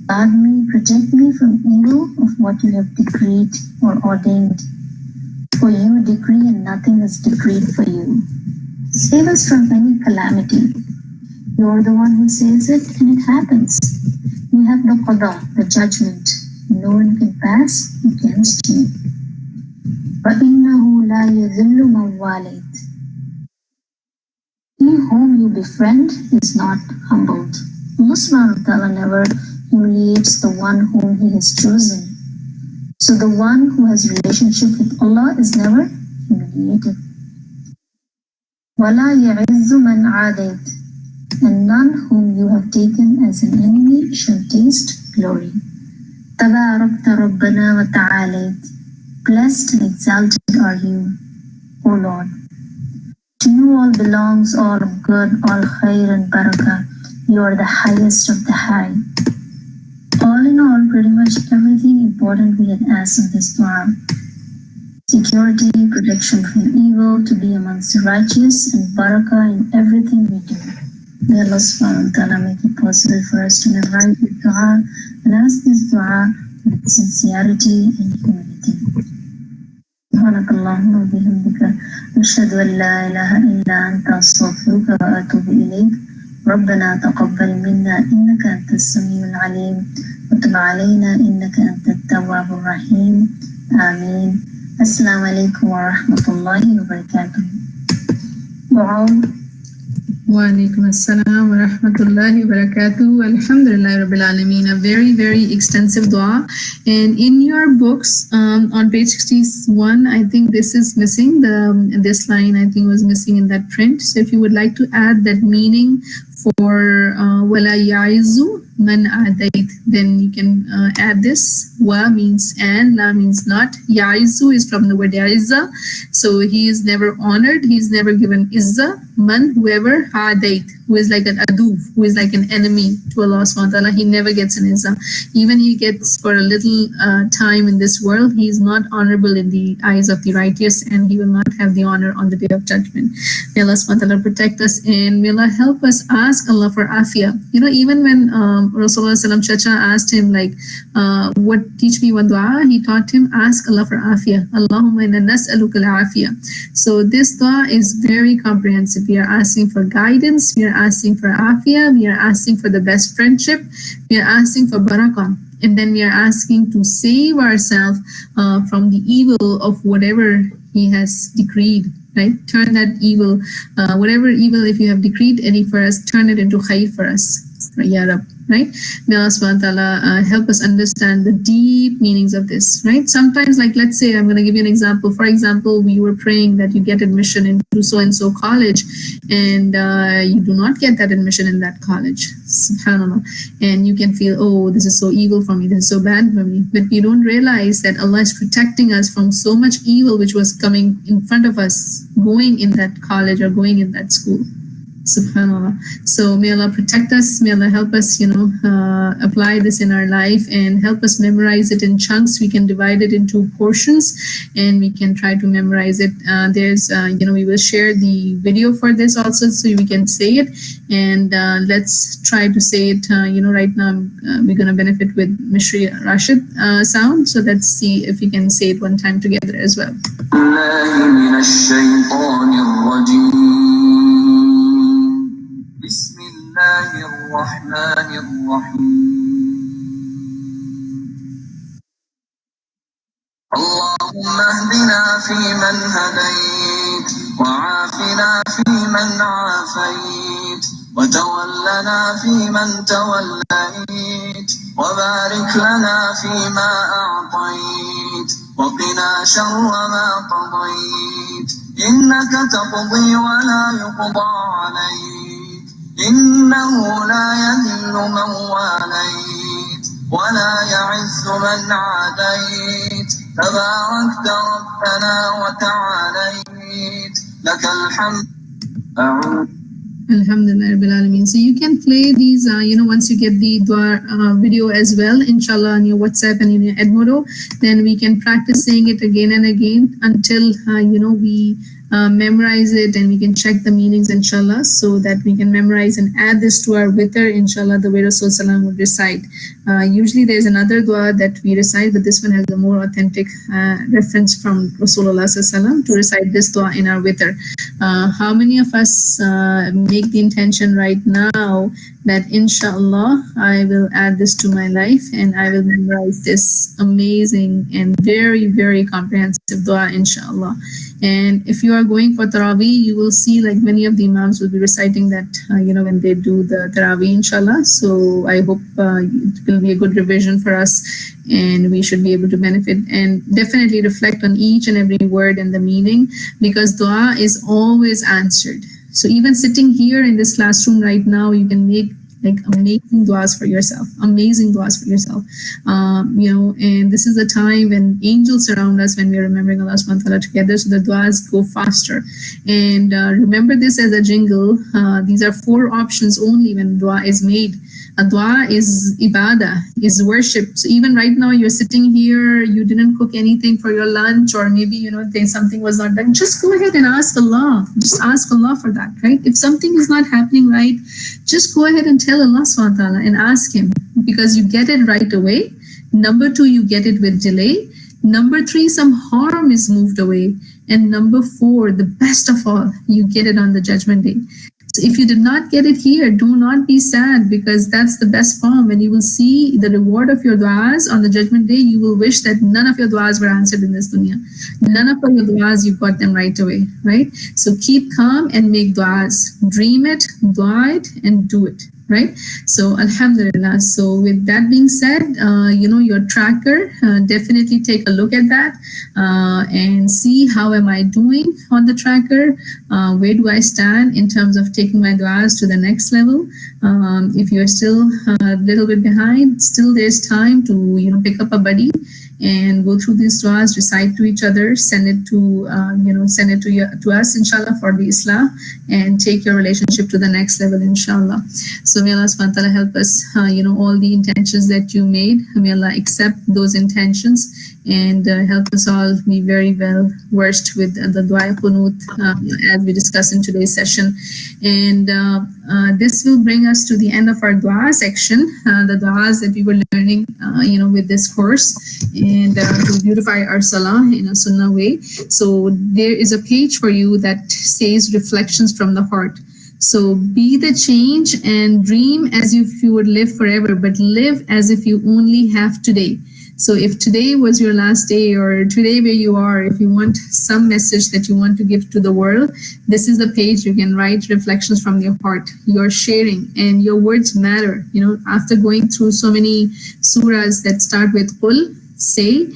Guard me, protect me from evil of what you have decreed or ordained. For you decree and nothing is decreed for you. Save us from any calamity. You are the one who says it and it happens. You have the qada, the judgment. No one can pass against you. فَإِنَّهُ لَا يَذِلُّ مَنْ وَالَيْتَ. He whom you befriend is not humbled. Allah subhanahu wa ta'ala never humiliates the one whom He has chosen. So the one who has relationship with Allah is never humiliated. وَلَا يَعِزُّ مَنْ عَادَيْتَ. And none whom you have taken as an enemy shall taste glory. تَبَارَكْتَ رَبَّنَا وَتَعَالَيْتَ. Blessed and exalted are you, O Lord. To you all belongs all good, all khair and barakah. You are the highest of the high. All in all, pretty much everything important we had asked in this dua. Security, protection from evil, to be amongst the righteous, and barakah in everything we do. May Allah subhanahu wa ta'ala make it possible for us to memorize this dua and ask this dua with sincerity and humility. سبحانك اللهم وبحمدك أشهد أن لا إله إلا أنت أستغفرك وأتوب إليك. ربنا تقبل منا إنك أنت السميع العليم وتب علينا إنك أنت التواب الرحيم. آمين. السلام عليكم ورحمة الله وبركاته. وعليكم السلام ورحمة الله وبركاته. Alhamdulillah Rabbil Alameen. A very, very extensive dua. And in your books, on page 61, I think this is missing. This line, I think, was missing in that print. So if you would like to add that meaning for wala ya'izu man adait, then you can add this. Wa means and, la means not. Ya'izu is from the word ya'izza. So he is never honored. He is never given izza. Man, whoever, adait, who is like an adu, who is like an enemy to Allah subhanahu wa ta'ala, he never gets an izza. Even he gets for a little time in this world, he is not honorable in the eyes of the righteous, and he will not have the honor on the day of judgment. May Allah subhanahu wa ta'ala protect us, and may Allah help us ask Allah for afiyah. You know, even when Rasulullah sallam chacha asked him, like, teach me one dua, he taught him, ask Allah for afiyah. Allahumma inna nas'aluka al-afiyah. So this dua is very comprehensive. We are asking for guidance, we are asking for afiyah, we are asking for the best friendship, we are asking for barakah, and then we are asking to save ourselves from the evil of whatever He has decreed. Right? Turn that evil, whatever evil, if you have decreed any for us, turn it into khair for us. Ya Rab. Right? May Allah subhanahu wa ta'ala help us understand the deep meanings of this. Right? Sometimes, like, let's say, I'm going to give you an example. For example, we were praying that you get admission into so-and-so college, and you do not get that admission in that college. Subhanallah. And you can feel, oh, this is so evil for me, this is so bad for me. But you don't realize that Allah is protecting us from so much evil which was coming in front of us, going in that college or going in that school. Subhanallah. So may Allah protect us, may Allah help us, apply this in our life and help us memorize it in chunks. We can divide it into portions and we can try to memorize it. We will share the video for this also so we can say it, and let's try to say it. Right now we're going to benefit with Mishri Rashid sound, so let's see if we can say it one time together as well. بسم الله الرحمن الرحيم اللهم اهدنا فيمن هديت وعافنا فيمن عافيت وتولنا فيمن توليت وبارك لنا فيما أعطيت وقنا شر ما قضيت إنك تقضي ولا يقضى عليك إنه لا يذل من واليت ولا يعز من عاديت تباركت ربنا وتعاليت لك الحمد. Alhamdulillah Rabbil Alameen. So you can play these, once you get the dua video as well, inshallah, on your WhatsApp and in your Edmodo, then we can practice saying it again and again until, we memorize it, and we can check the meanings, inshallah, so that we can memorize and add this to our witr, inshallah, the way Rasul Salam would recite. Usually there's another dua that we recite, but this one has a more authentic reference from Rasulullah Salam to recite this dua in our witr. How many of us make the intention right now that inshallah I will add this to my life and I will memorize this amazing and very, very comprehensive dua, inshallah. And if you are going for Taraweeh, you will see like many of the Imams will be reciting that, when they do the Taraweeh, inshallah. So I hope it will be a good revision for us, and we should be able to benefit and definitely reflect on each and every word and the meaning, because dua is always answered. So even sitting here in this classroom right now, you can make like amazing duas for yourself, and this is the time when angels surround us when we are remembering Allah subhanahu wa ta'ala together, so the duas go faster. And remember this as a jingle. These are 4 options only when dua is made. A dua is ibadah, is worship. So even right now you're sitting here, you didn't cook anything for your lunch, or maybe, something was not done. Just go ahead and ask Allah. Just ask Allah for that, right? If something is not happening right, just go ahead and tell Allah subhanahu wa ta'ala and ask Him, because you get it right away. Number 2, you get it with delay. Number 3, some harm is moved away. And number 4, the best of all, you get it on the judgment day. So if you did not get it here, do not be sad, because that's the best form. When you will see the reward of your du'as on the judgment day, you will wish that none of your du'as were answered in this dunya. None of your du'as, you got them right away, right? So keep calm and make du'as. Dream it, dua it, and do it. Right? So alhamdulillah. So with that being said, your tracker, definitely take a look at that and see how am I doing on the tracker. Where do I stand in terms of taking my du'as to the next level? If you're still a little bit behind, still there's time to pick up a buddy and go through these du'as, recite to each other, send it to us, inshallah, for the Islah, and take your relationship to the next level, inshallah. So may Allah subhanahu wa ta'ala help us, all the intentions that you made, may Allah accept those intentions, and help us all be very well versed with the dua qunut as we discussed in today's session. And this will bring us to the end of our dua section, the duas that we were learning, with this course, and to beautify our salah in a sunnah way. So there is a page for you that says reflections from the heart. So be the change and dream as if you would live forever, but live as if you only have today. So if today was your last day, or today where you are, if you want some message that you want to give to the world, this is the page. You can write reflections from your heart. You're sharing, and your words matter. After going through so many surahs that start with qul, say,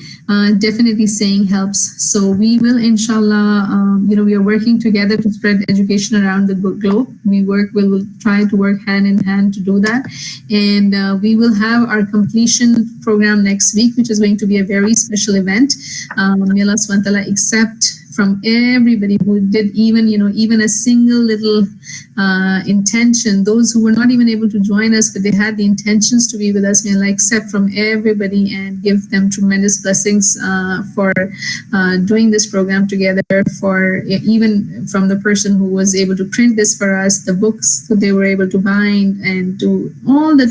definitely saying helps. So we will, inshallah, we are working together to spread education around the globe. We will try to work hand in hand to do that. And we will have our completion program next week, which is going to be a very special event. May Allah subhanahu wa ta'ala accept from everybody who did even a single little intention, those who were not even able to join us, but they had the intentions to be with us. May Allah accept from everybody and give them tremendous blessings for doing this program together, for even from the person who was able to print this for us, the books that they were able to bind, and do all the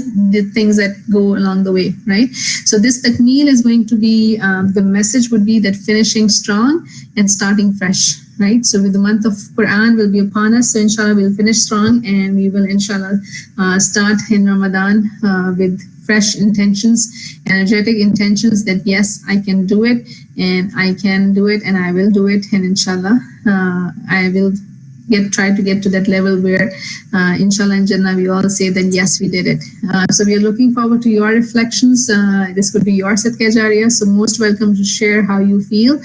things that go along the way, right? So this takmeel is going to be, the message would be that finishing strong and starting fresh, right? So with the month of Quran will be upon us, so inshallah we'll finish strong, and we will inshallah start in Ramadan with fresh intentions, energetic intentions that yes, I can do it, and I can do it, and I will do it, and inshallah I will try to get to that level where inshallah in Jannah we all say that yes, we did it. So we are looking forward to your reflections. This could be your Sadaqah Jariyah, so most welcome to share how you feel.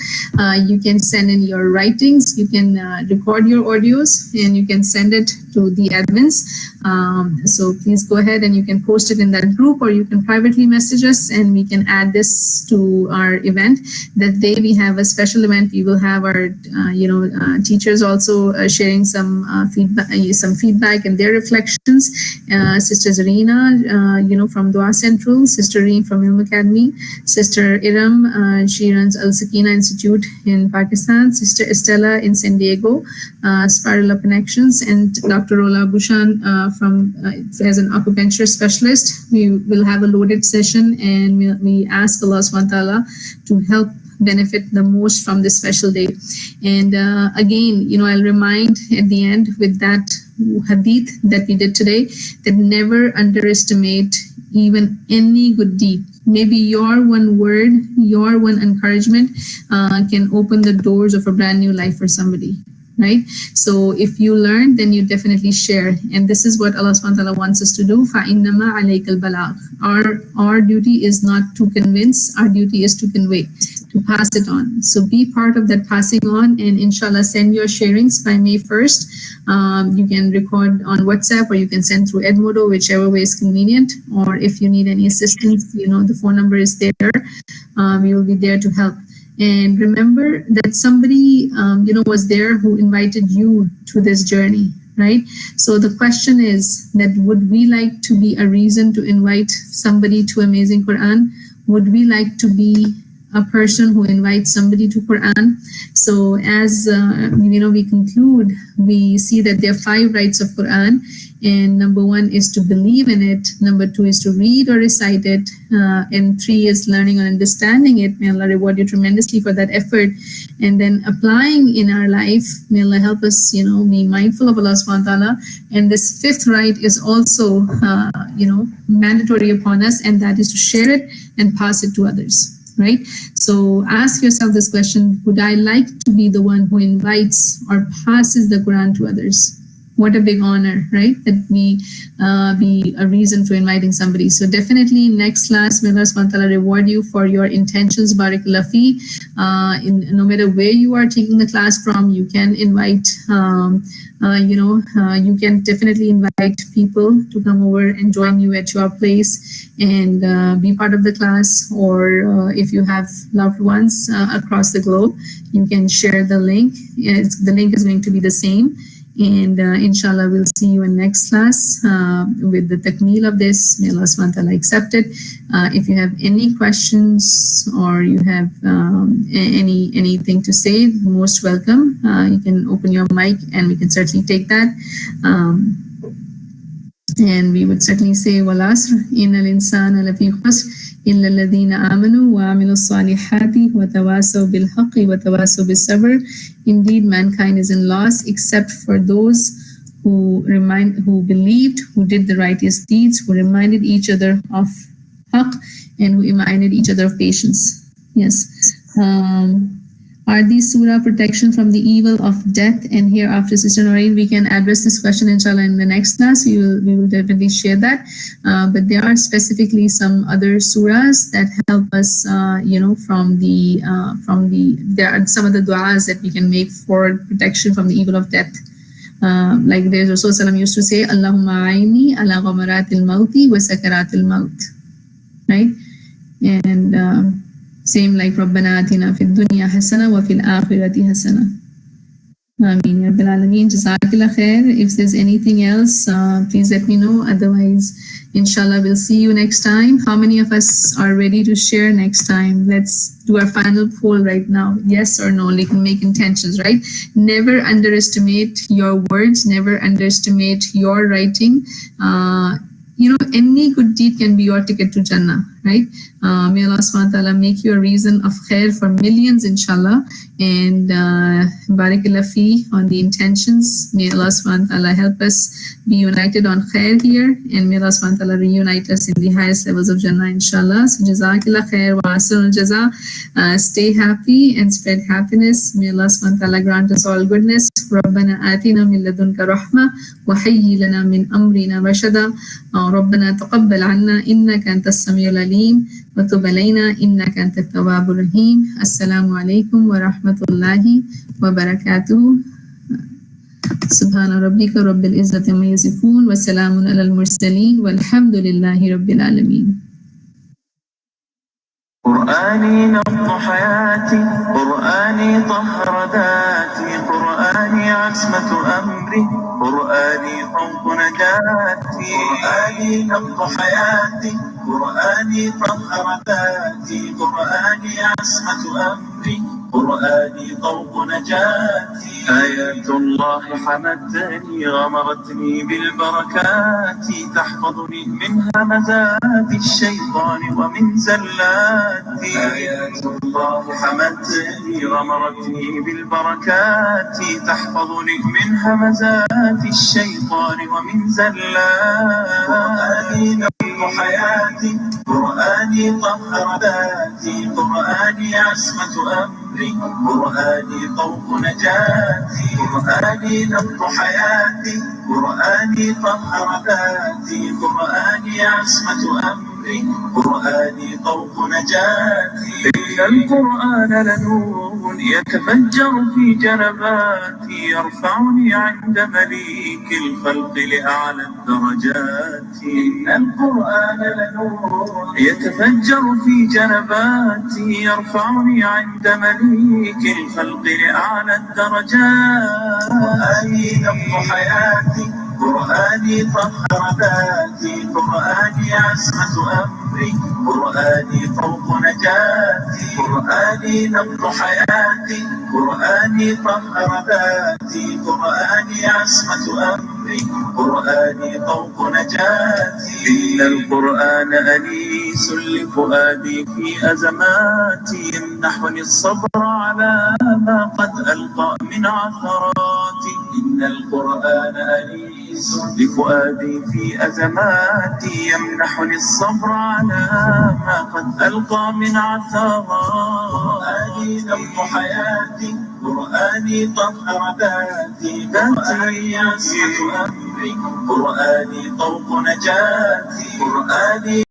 You can send in your writings, you can record your audios, and you can send it to the admins. So please go ahead and you can post it in that group, or you can privately message us and we can add this to our event. That day we have a special event. We will have our teachers also sharing some feedback and their reflections. Sister Zarina, from Dua Central, Sister Reem from Ilm Academy, Sister Iram, she runs Al Sakina Institute in Pakistan, Sister Estella in San Diego, Spirala Connections, and Dr. Rola Bushan as an acupuncture specialist. We will have a loaded session, and we ask Allah subhanahu wa ta'ala to help benefit the most from this special day. And again, I'll remind at the end with that hadith that we did today, that never underestimate even any good deed. Maybe your one word, your one encouragement can open the doors of a brand new life for somebody. Right? So if you learn, then you definitely share. And this is what Allah subhanahu wa ta'ala wants us to do. فَإِنَّمَا عَلَيْكَ الْبَلَاغُ. Our duty is not to convince, our duty is to convey, to pass it on. So be part of that passing on, and inshallah send your sharings by May 1st. You can record on WhatsApp, or you can send through Edmodo, whichever way is convenient. Or if you need any assistance, the phone number is there. We will be there to help. And remember that somebody, was there who invited you to this journey, right? So the question is that, would we like to be a reason to invite somebody to Amazing Quran? Would we like to be a person who invites somebody to Quran? So as, we conclude, we see that there are 5 rights of Quran. And number 1 is to believe in it. Number 2 is to read or recite it. And 3 is learning and understanding it. May Allah reward you tremendously for that effort. And then applying in our life. May Allah help us, be mindful of Allah subhanahu wa ta'ala. And this 5th right is also, mandatory upon us. And that is to share it and pass it to others. Right? So ask yourself this question: would I like to be the one who invites or passes the Quran to others? What a big honor, right? That we be a reason for inviting somebody. So definitely next class, may Allah subhanahu wa ta'ala reward you for your intentions. Barakallahu fi. No matter where you are taking the class from, you can invite, you can definitely invite people to come over and join you at your place and be part of the class. Or if you have loved ones across the globe, you can share the link. The link is going to be the same. And inshallah, we'll see you in next class with the takmeel of this. May Allah subhanahu wa ta'ala accept it. If you have any questions or you have anything to say, most welcome. You can open your mic and we can certainly take that. And we would certainly say, wal asr, innal insana lafi khusr, illa alladhina amanu wa amilu salihati wa tawasaw bil haqqi wa tawasaw bis sabr. Indeed, mankind is in loss except for those who believed, who did the righteous deeds, who reminded each other of haqq, and who reminded each other of patience. Yes. Are these surah protection from the evil of death and hereafter? Sister Noreen, we can address this question inshallah in the next class. We will definitely share that. But there are specifically some other surahs that help us, there are some of the du'as that we can make for protection from the evil of death. Like there's also Salam used to say, Allahumma aini ala ghamaratil mauti wa sakaratil maut. Right? And same like Rabbana atina fid dunya hasana wa fil akhirati hasana. Ameen ya Rabbil Alameen. Jazakallah khair. If there's anything else, please let me know. Otherwise, inshallah, we'll see you next time. How many of us are ready to share next time? Let's do our final poll right now. Yes or no? You can make intentions, right? Never underestimate your words. Never underestimate your writing. Any good deed can be your ticket to Jannah, right? May Allah subhanahu wa ta'ala make you a reason of khair for millions, inshallah. And barakallah fi on the intentions. May Allah subhanahu wa ta'ala help us be united on khair here. And may Allah subhanahu wa ta'ala reunite us in the highest levels of Jannah, inshallah. So jazakallah khair wa asrul jaza. Stay happy and spread happiness. May Allah subhanahu wa ta'ala grant us all goodness. Rabbana atina min ladunka rahma wa hayyi lana min amrina rashada. ربنا تقبل عنا إنك أنت السميع العليم وتب علينا إنك أنت التواب الرحيم. السلام عليكم ورحمة الله وبركاته. سبحان ربك رب العزة عما يصفون وسلام على المرسلين والحمد لله رب العالمين. قرآني نبض حياتي، قرآني طهر ذاتي، قرآني عصمة أمري، قرآني طوق نجاتي. قرآني نبض حياتي، قرآني طهر ذاتي، قرآني عصمة أمري، قرآني طوق نجاتي. آيات الله حمتني غمرتني بالبركات، تحفظني من همزات الشيطان ومن زلاتي. آيات الله حمتني غمرتني بالبركات، تحفظني من همزات الشيطان ومن زلاتي. قرآني نبض حياتي، قرآني طهر ذاتي، قرآني عصمة أمري، قرآني طوق نجاتي. قرآني نبض حياتي، قرآني طهر ذاتي، قرآني عصمة أمري، قرآني طوق نجاتي. إن القرآن لنور يتفجر في جنباتي، يرفعني عند مليك الخلق لأعلى الدرجات. إن القرآن لنور يتفجر في جنباتي، يرفعني عند مليك الخلق لأعلى الدرجات. قرآني نبض حياتي، قرآني طهر ذاتي، قرآني عصمة أمري، قرآني طوق نجاتي. قرآني نبض حياتي، قرآني طهر ذاتي، قرآني عصمة أمري، قرآني طوق نجاتي. إن القرآن أنيس لفؤادي في أزماتي، يمنحني الصبر على ما قد ألقى من عثراتي. إن القرآن أنيس لفؤادي في أزماتي، يمنحني الصبر على ما قد ألقى من عثراتي. قرآني نبض حياتي، قرآني طهر ذاتي، قرآني عصمة أمري، قرآني طوق نجاتي. قرآني